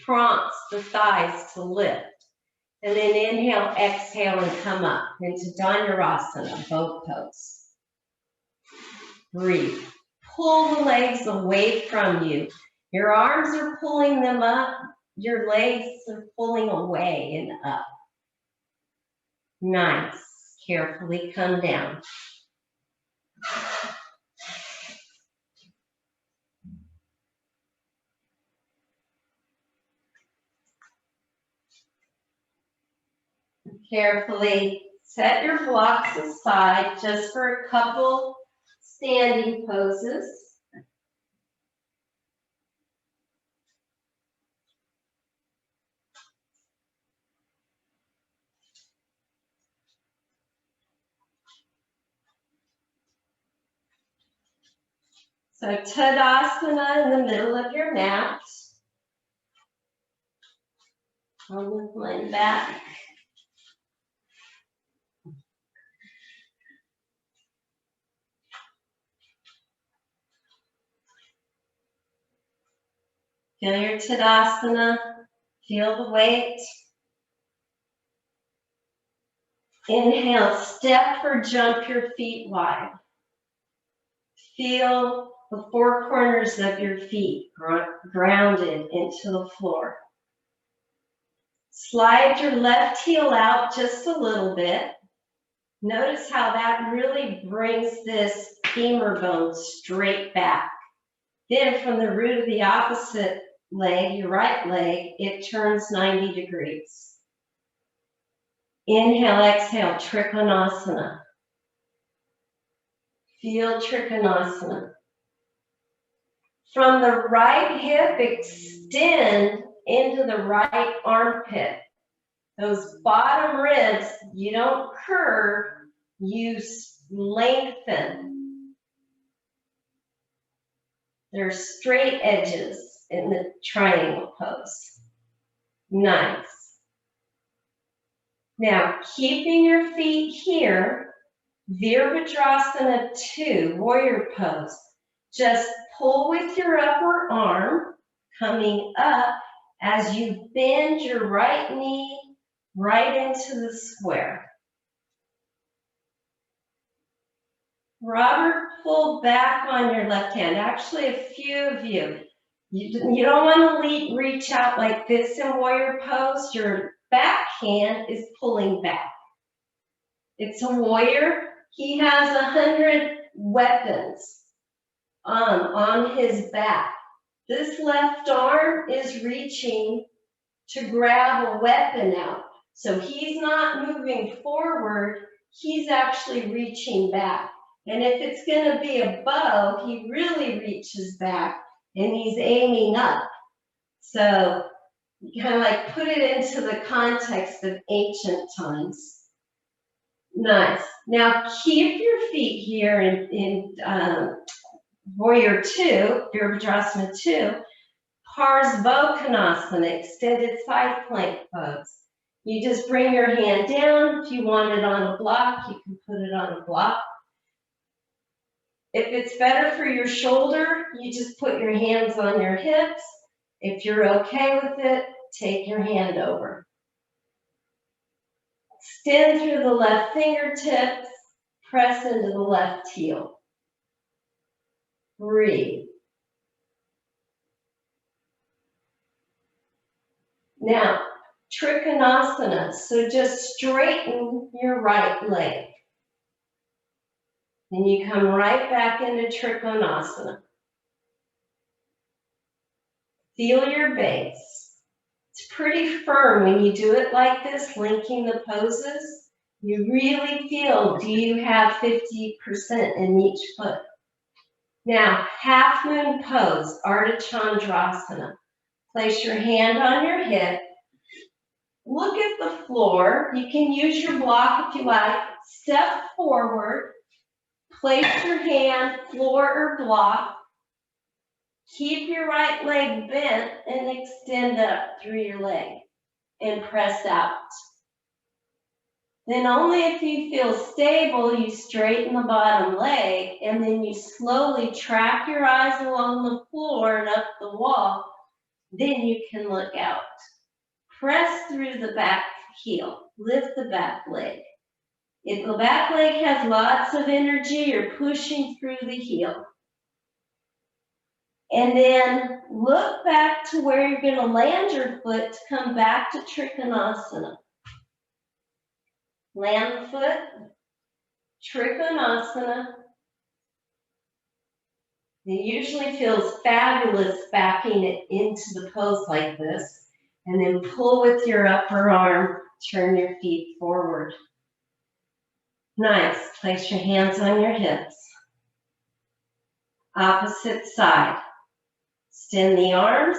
prompts the thighs to lift. And then inhale, exhale, and come up into Dhanurasana, boat pose. Breathe. Pull the legs away from you. Your arms are pulling them up. Your legs are pulling away and up. Nice. Carefully come down. Carefully set your blocks aside just for a couple standing poses. So Tadasana in the middle of your mat. I'll move mine back. Feel your Tadasana. Feel the weight. Inhale, step or jump your feet wide. Feel the four corners of your feet grounded into the floor. Slide your left heel out just a little bit. Notice how that really brings this femur bone straight back. Then from the root of the opposite leg, your right leg, it turns 90 degrees. Inhale, exhale, Trikonasana. Feel Trikonasana. From the right hip, extend into the right armpit. Those bottom ribs, you don't curve, you lengthen. There's straight edges in the triangle pose. Nice. Now, keeping your feet here, Virabhadrasana 2, warrior pose. Just pull with your upper arm, coming up as you bend your right knee right into the square. Robert, pull back on your left hand. Actually, a few of you. You don't want to reach out like this in warrior pose. Your back hand is pulling back. It's a warrior. He has 100 weapons on his back. This left arm is reaching to grab a weapon out. So he's not moving forward, he's actually reaching back. And if it's going to be a bow, he really reaches back and he's aiming up. So you kind of like put it into the context of ancient times. Nice. Now keep your feet here in Warrior 2, Virabhadrasana 2, Parsvottanasana, extended side plank pose. You just bring your hand down. If you want it on a block, you can put it on a block. If it's better for your shoulder, you just put your hands on your hips. If you're okay with it, take your hand over. Extend through the left fingertips, press into the left heel. Breathe. Now, Trikonasana, so just straighten your right leg. And you come right back into Trikonasana. Feel your base. It's pretty firm when you do it like this, linking the poses. You really feel, do you have 50% in each foot? Now, half moon pose, Ardha Chandrasana. Place your hand on your hip. Look at the floor. You can use your block if you like. Step forward. Place your hand, floor or block. Keep your right leg bent and extend up through your leg and press out. Then only if you feel stable, you straighten the bottom leg, and then you slowly track your eyes along the floor and up the wall. Then you can look out. Press through the back heel. Lift the back leg. If the back leg has lots of energy, you're pushing through the heel. And then look back to where you're going to land your foot to come back to Trikonasana. Land the foot, Trikonasana. It usually feels fabulous backing it into the pose like this. And then pull with your upper arm, turn your feet forward. Nice. Place your hands on your hips. Opposite side. Extend the arms.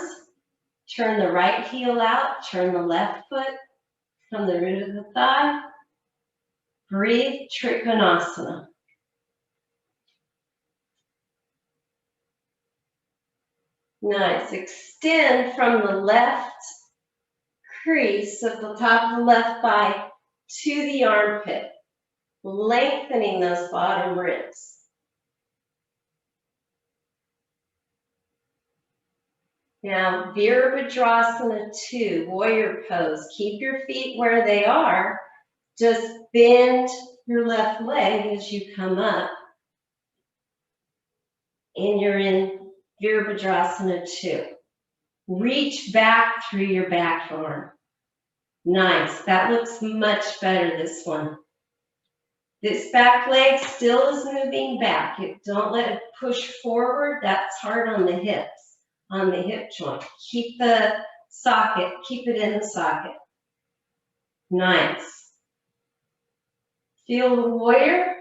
Turn the right heel out. Turn the left foot from the root of the thigh. Breathe, Trikonasana. Nice. Extend from the left crease of the top of the left thigh to the armpit, lengthening those bottom ribs. Now, Virabhadrasana 2, warrior pose. Keep your feet where they are. Just bend your left leg as you come up. And you're in Virabhadrasana 2. Reach back through your back arm. Nice. That looks much better, this one. This back leg still is moving back. Don't let it push forward. That's hard on the hips, on the hip joint. Keep the socket, keep it in the socket. Nice. Feel the warrior.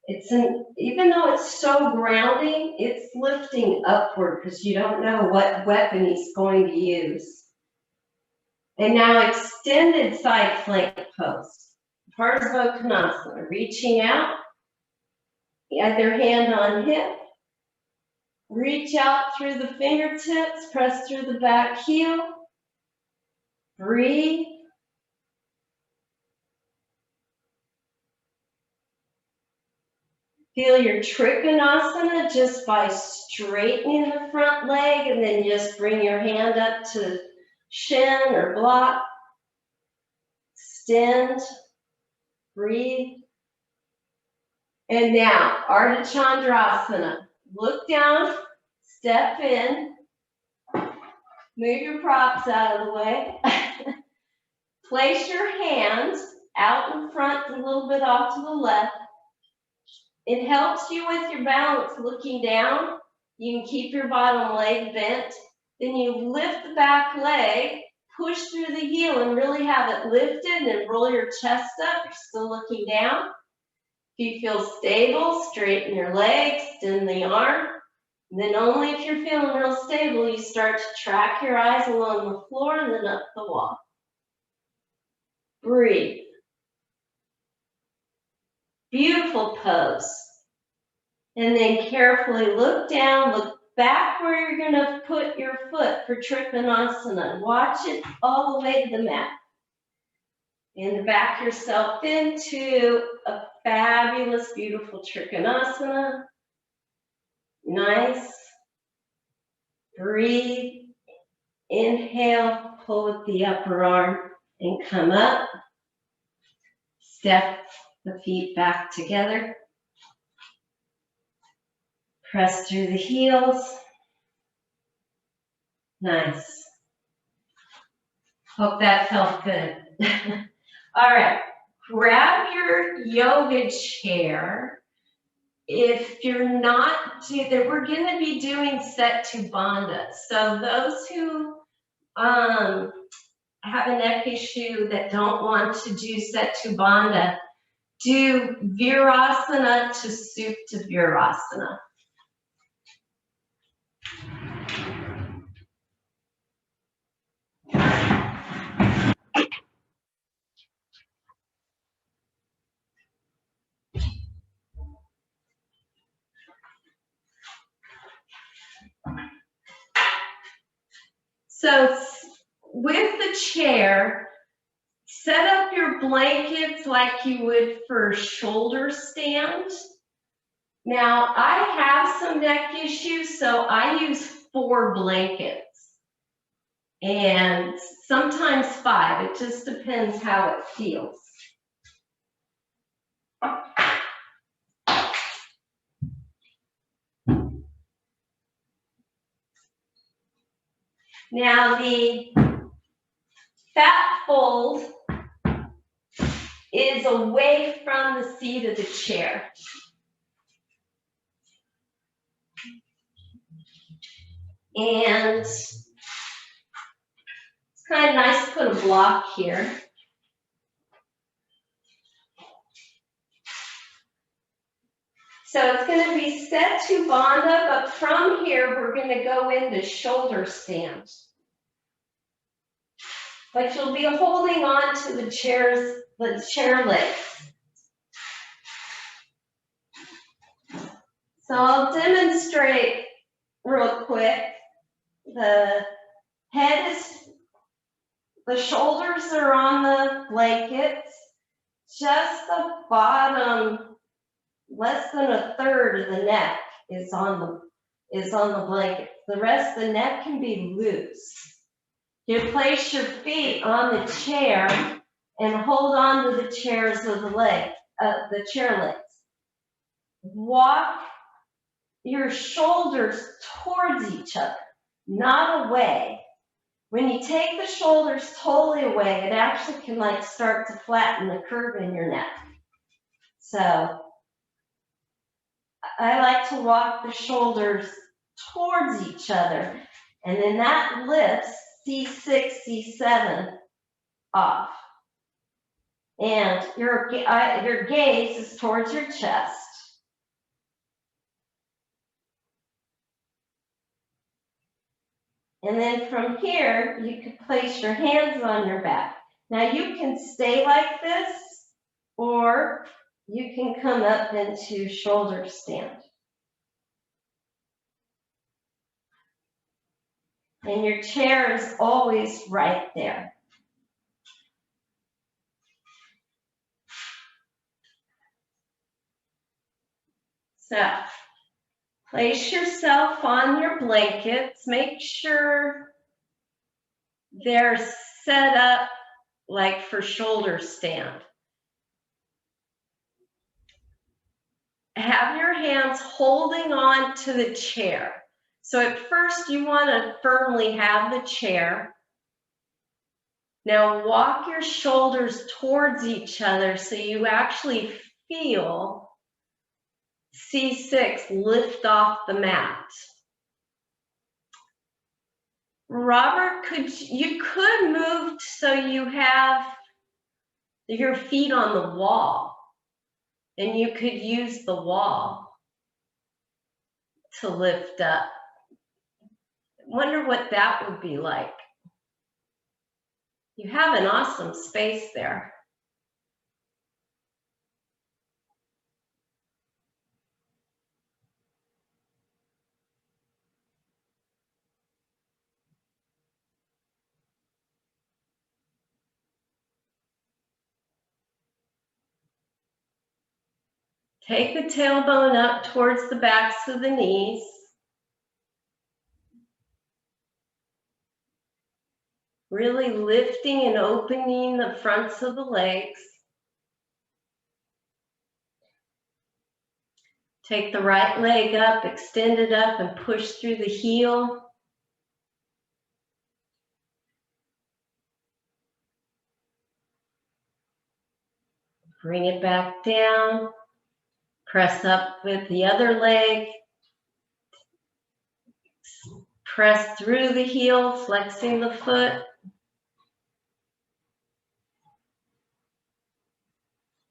Even though it's so grounding, it's lifting upward because you don't know what weapon he's going to use. And now extended side plank pose. Parsvakonasana, reaching out. Other hand on hip. Reach out through the fingertips, press through the back heel. Breathe. Feel your Trikonasana just by straightening the front leg and then just bring your hand up to shin or block. Extend. Breathe. And now, Ardha Chandrasana. Look down, step in, move your props out of the way. Place your hands out in front, a little bit off to the left. It helps you with your balance looking down. You can keep your bottom leg bent. Then you lift the back leg, push through the heel and really have it lifted and roll your chest up. You're still looking down. If you feel stable, straighten your legs, extend the arm. And then only if you're feeling real stable, you start to track your eyes along the floor and then up the wall. Breathe. Beautiful pose. And then carefully look down, look back where you're going to put your foot for Trikonasana. Watch it all the way to the mat. And back yourself into a fabulous, beautiful Trikonasana. Nice. Breathe. Inhale, pull with the upper arm and come up. Step the feet back together. Press through the heels. Nice. Hope that felt good. All right, grab your yoga chair. If you're not, we're going to be doing Setu Bandha. So those who have a neck issue that don't want to do Setu Bandha, do Virasana to Supta Virasana. So with the chair, set up your blankets like you would for a shoulder stand. Now, I have some neck issues, so I use 4 blankets and sometimes 5. It just depends how it feels. Now, the fat fold is away from the seat of the chair. And it's kind of nice to put a block here. So it's going to be set to Banda, but from here we're going to go into shoulder stand. But you'll be holding on to the chair legs. So I'll demonstrate real quick. The shoulders are on the blankets. Just the bottom, less than a third of the neck is on the blanket. The rest of the neck can be loose. You place your feet on the chair and hold on to the chairs with the chair legs. Walk your shoulders towards each other, not away. When you take the shoulders totally away, it actually can like start to flatten the curve in your neck. So I like to walk the shoulders towards each other, and then that lifts C6, C7 off. And your gaze is towards your chest. And then from here, you can place your hands on your back. Now you can stay like this, or you can come up into shoulder stand. And your chair is always right there. So, place yourself on your blankets. Make sure they're set up like for shoulder stand. Have your hands holding on to the chair. So at first you want to firmly have the chair. Now walk your shoulders towards each other so you actually feel C6 lift off the mat. Robert, you could move so you have your feet on the wall, and you could use the wall to lift up. I wonder what that would be like. You have an awesome space there. Take the tailbone up towards the backs of the knees. Really lifting and opening the fronts of the legs. Take the right leg up, extend it up, and push through the heel. Bring it back down. Press up with the other leg. Press through the heel, flexing the foot.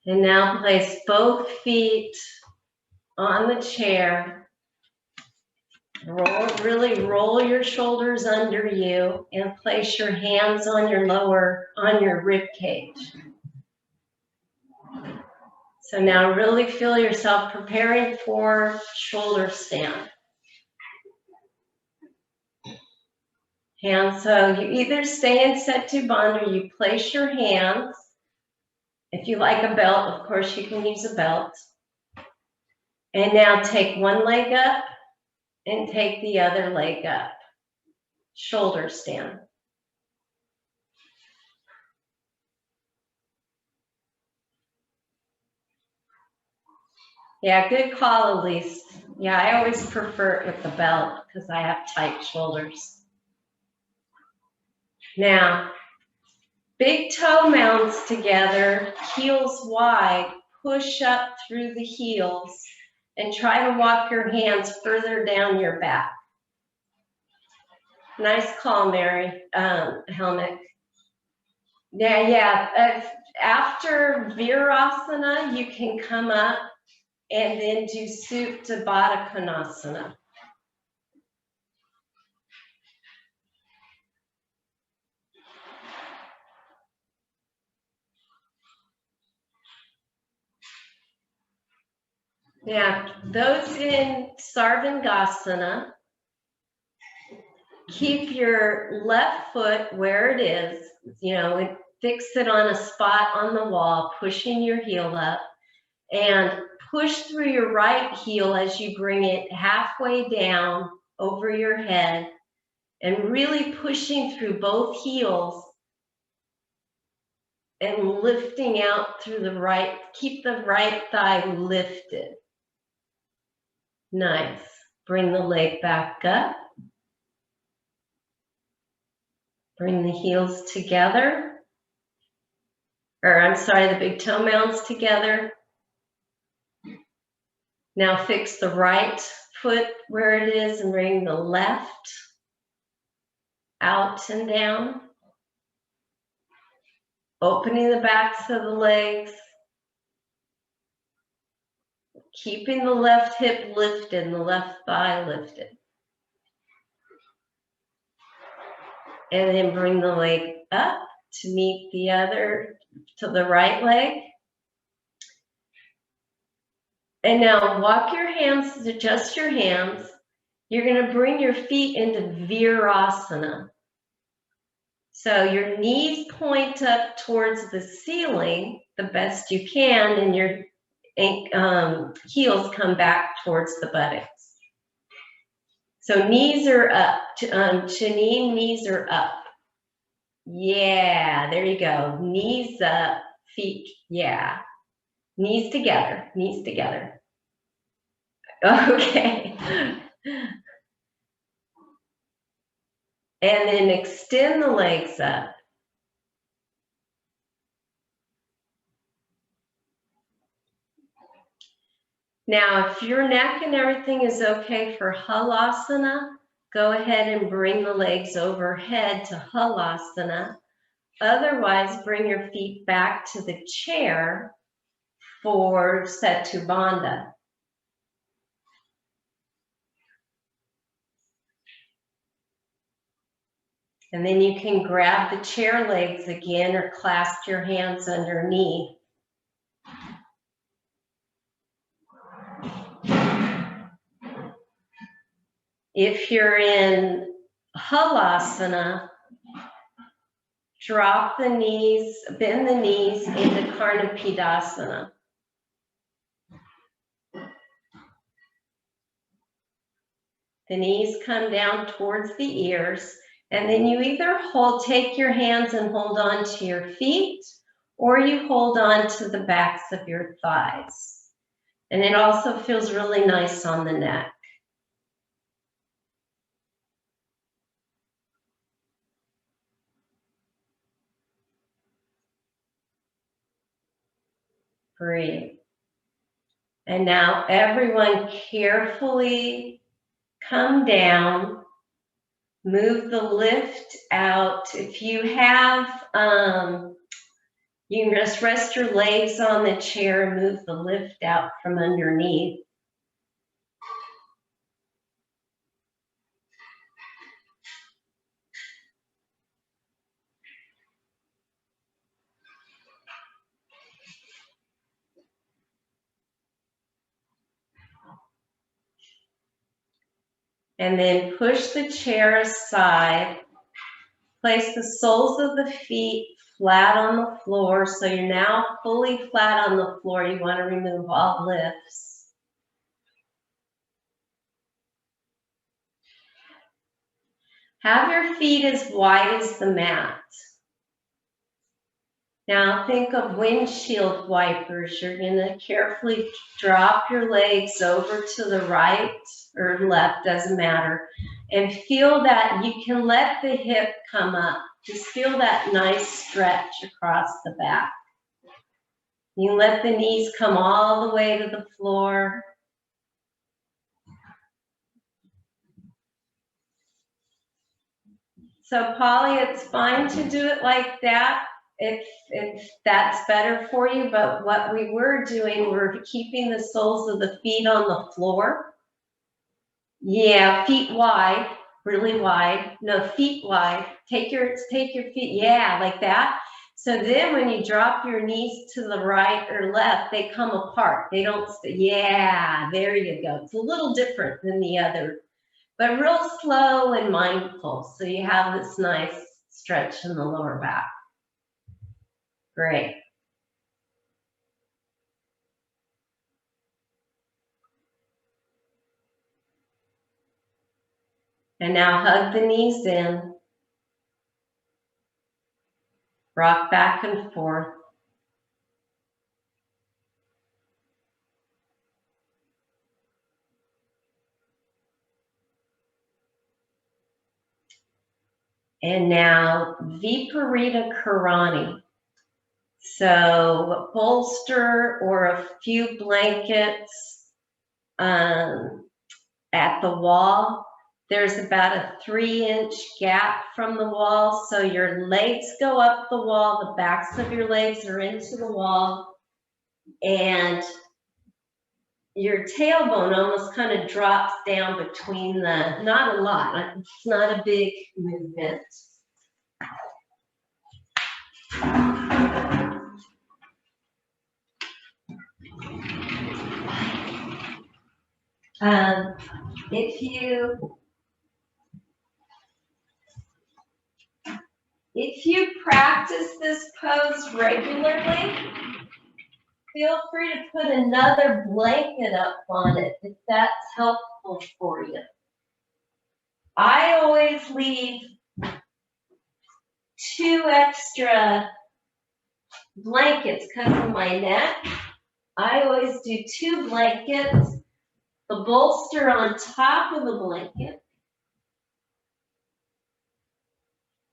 And now place both feet on the chair. Really roll your shoulders under you and place your hands on your rib cage. So now really feel yourself preparing for shoulder stand. Hands, so you either stay in Setu Bandha or you place your hands. If you like a belt, of course you can use a belt. And now take one leg up and take the other leg up. Shoulders down. Yeah, good call, Elise. Yeah, I always prefer it with the belt because I have tight shoulders. Now, big toe mounds together, heels wide, push up through the heels, and try to walk your hands further down your back. Nice call, Mary, Helmick. Yeah. After Virasana, you can come up and then do Supta Baddha Konasana. Yeah, those in Sarvangasana, keep your left foot where it is, fix it on a spot on the wall, pushing your heel up, and push through your right heel as you bring it halfway down over your head, and really pushing through both heels and lifting out through the right, keep the right thigh lifted. Nice. Bring the leg back up. Bring the heels together. The big toe mounds together. Now fix the right foot where it is and bring the left out and down. Opening the backs of the legs. Keeping the left hip lifted and the left thigh lifted. And then bring the leg up to meet to the right leg. And now walk your hands, adjust your hands. You're going to bring your feet into Virasana. So your knees point up towards the ceiling the best you can, and your heels come back towards the buttocks. So knees are up. Janine, knees are up. Yeah, there you go. Knees up, feet, yeah. Knees together, knees together. Okay. And then extend the legs up. Now, if your neck and everything is okay for Halasana, go ahead and bring the legs overhead to Halasana. Otherwise, bring your feet back to the chair for Setu Bandha. And then you can grab the chair legs again or clasp your hands underneath. If you're in Halasana, drop the knees, bend the knees into Karnapidasana. The knees come down towards the ears, and then you either take your hands and hold on to your feet, or you hold on to the backs of your thighs. And it also feels really nice on the neck. Breathe. And now everyone carefully come down, move the lift out. If you have, you can just rest your legs on the chair and move the lift out from underneath. And then push the chair aside Place the soles of the feet flat on the floor. So you're now fully flat on the floor. You want to remove all lifts. Have your feet as wide as the mat. Now think of windshield wipers. You're going to carefully drop your legs over to the right or left, doesn't matter. And feel that you can let the hip come up. Just feel that nice stretch across the back. You let the knees come all the way to the floor. So Polly, it's fine to do it like that if that's better for you, but what we were doing, we're keeping the soles of the feet on the floor. Yeah, feet wide, really wide. No, feet wide. Take your feet, yeah, like that. So then when you drop your knees to the right or left, they come apart. They don't stay. Yeah, there you go. It's a little different than the other, but real slow and mindful. So you have this nice stretch in the lower back. Great. And now hug the knees in. Rock back and forth. And now Viparita Karani. So a bolster or a few blankets at the wall. There's about a 3-inch gap from the wall. So your legs go up the wall, the backs of your legs are into the wall, and your tailbone almost kind of drops down between the, not a lot, it's not a big movement. If you practice this pose regularly, feel free to put another blanket up on it if that's helpful for you. I always leave 2 extra blankets because of my neck. I always do 2 blankets, the bolster on top of the blanket,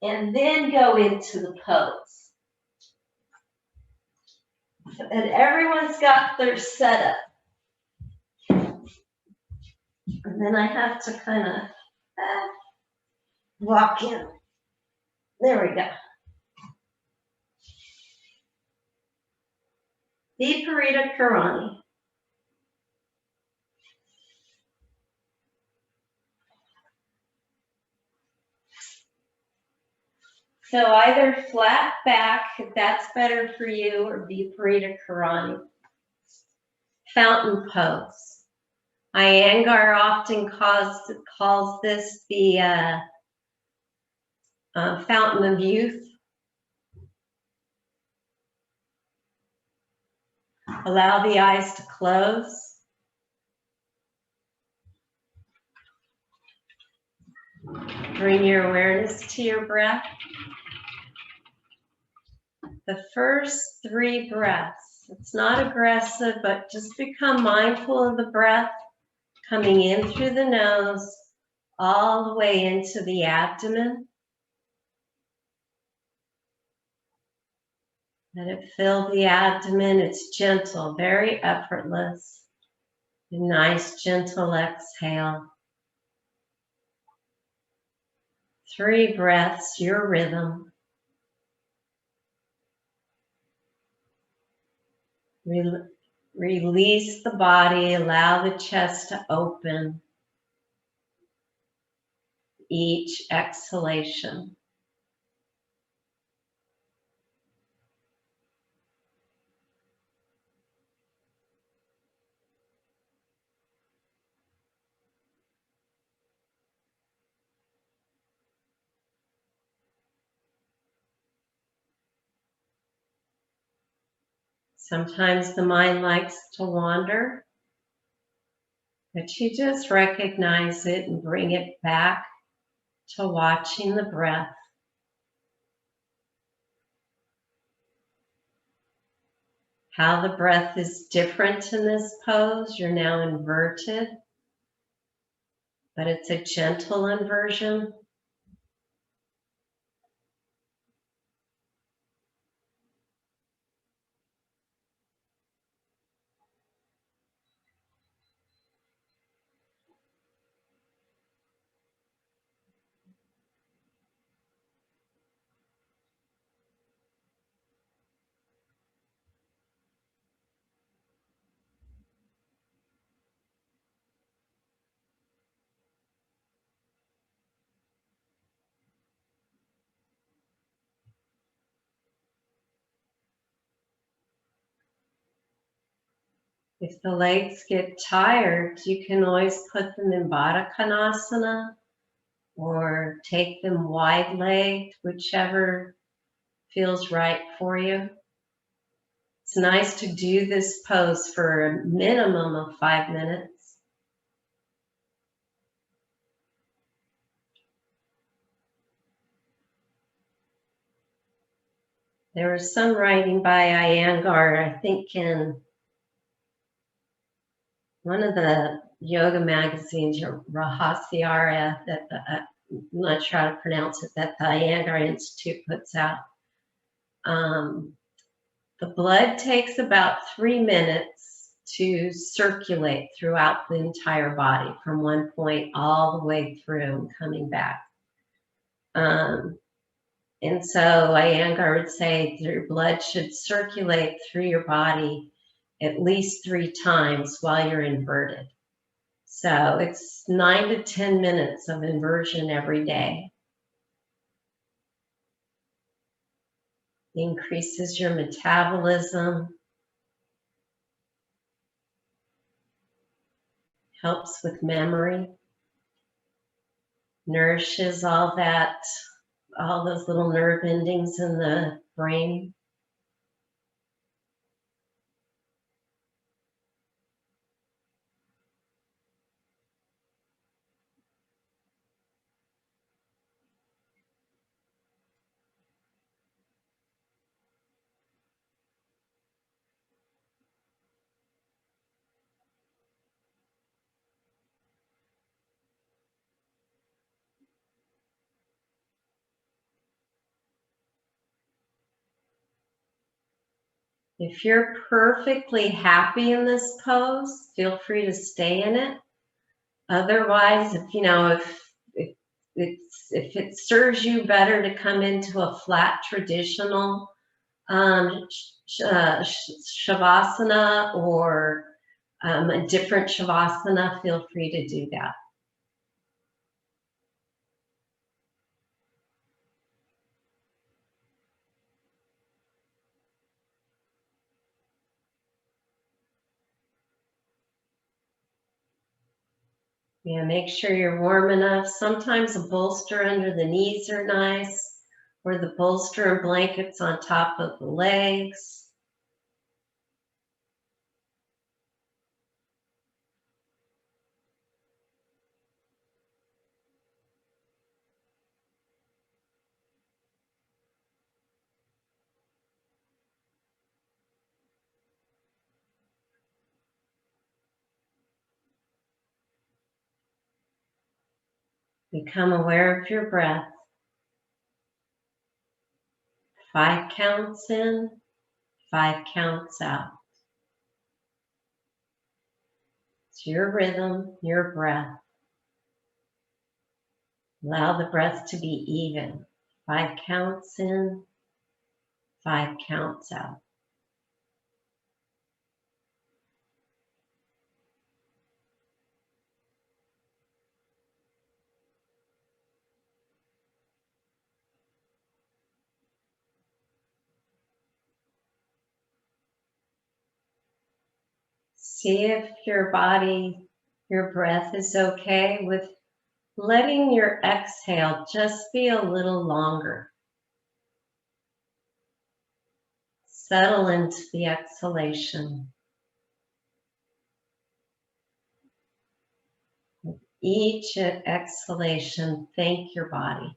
and then go into the pose. And everyone's got their setup. And then I have to kind of walk in. There we go. Viparita Karani. So either flat back, if that's better for you, or Viparita Karani. Fountain pose. Iyengar often calls this the fountain of youth. Allow the eyes to close. Bring your awareness to your breath. The first 3 breaths, it's not aggressive, but just become mindful of the breath coming in through the nose, all the way into the abdomen. Let it fill the abdomen. It's gentle, very effortless. A nice, gentle exhale. 3 breaths, your rhythm. Release the body, allow the chest to open. Each exhalation. Sometimes the mind likes to wander, but you just recognize it and bring it back to watching the breath. How the breath is different in this pose. You're now inverted, but it's a gentle inversion. If the legs get tired, you can always put them in Baddha Konasana or take them wide-legged, whichever feels right for you. It's nice to do this pose for a minimum of 5 minutes. There was some writing by Iyengar, I think in one of the yoga magazines, Rahasyara, that I'm not sure how to pronounce it, that the Iyengar Institute puts out. The blood takes about 3 minutes to circulate throughout the entire body, from one point all the way through and coming back. And so Iyengar would say your blood should circulate through your body at least 3 times while you're inverted. So it's 9 to 10 minutes of inversion every day. Increases your metabolism, helps with memory, nourishes all those little nerve endings in the brain. If you're perfectly happy in this pose, feel free to stay in it. Otherwise, if it serves you better to come into a flat traditional shavasana or a different shavasana, feel free to do that. Yeah, make sure you're warm enough. Sometimes a bolster under the knees are nice, or the bolster and blankets on top of the legs. Become aware of your breath. 5 counts in, 5 counts out. It's your rhythm, your breath. Allow the breath to be even. 5 counts in, 5 counts out. See if your body, your breath is okay with letting your exhale just be a little longer. Settle into the exhalation. Each exhalation, thank your body.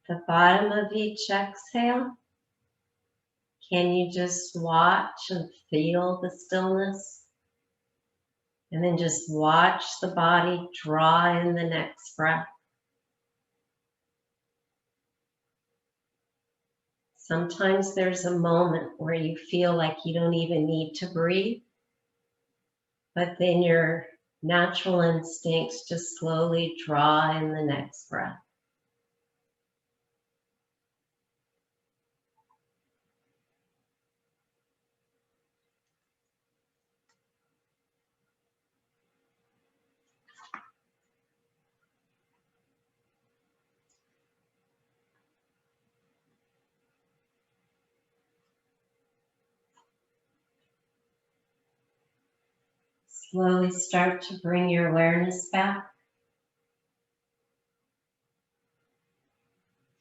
The bottom of each exhale, can you just watch and feel the stillness? And then just watch the body draw in the next breath. Sometimes there's a moment where you feel like you don't even need to breathe, but then your natural instincts just slowly draw in the next breath. Slowly start to bring your awareness back.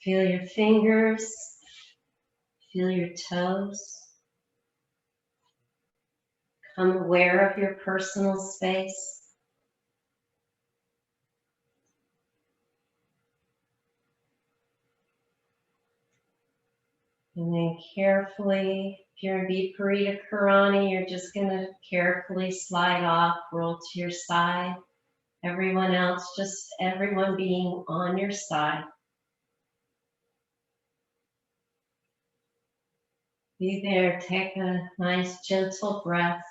Feel your fingers, feel your toes. Become aware of your personal space. And then carefully, if you're in Viparita Karani, you're just going to carefully slide off, roll to your side. Everyone else, just everyone being on your side. Be there, take a nice gentle breath.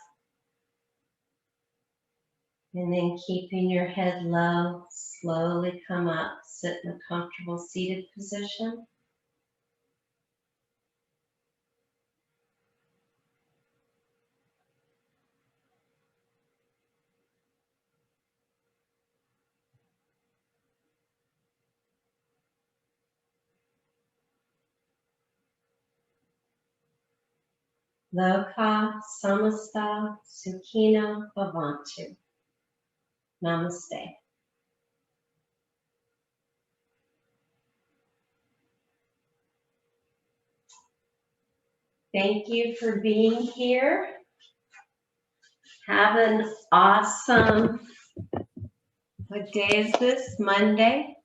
And then keeping your head low, slowly come up, sit in a comfortable seated position. Loka samasta sukhino bhavantu. Namaste. Thank you for being here. Have an awesome, what day is this? Monday?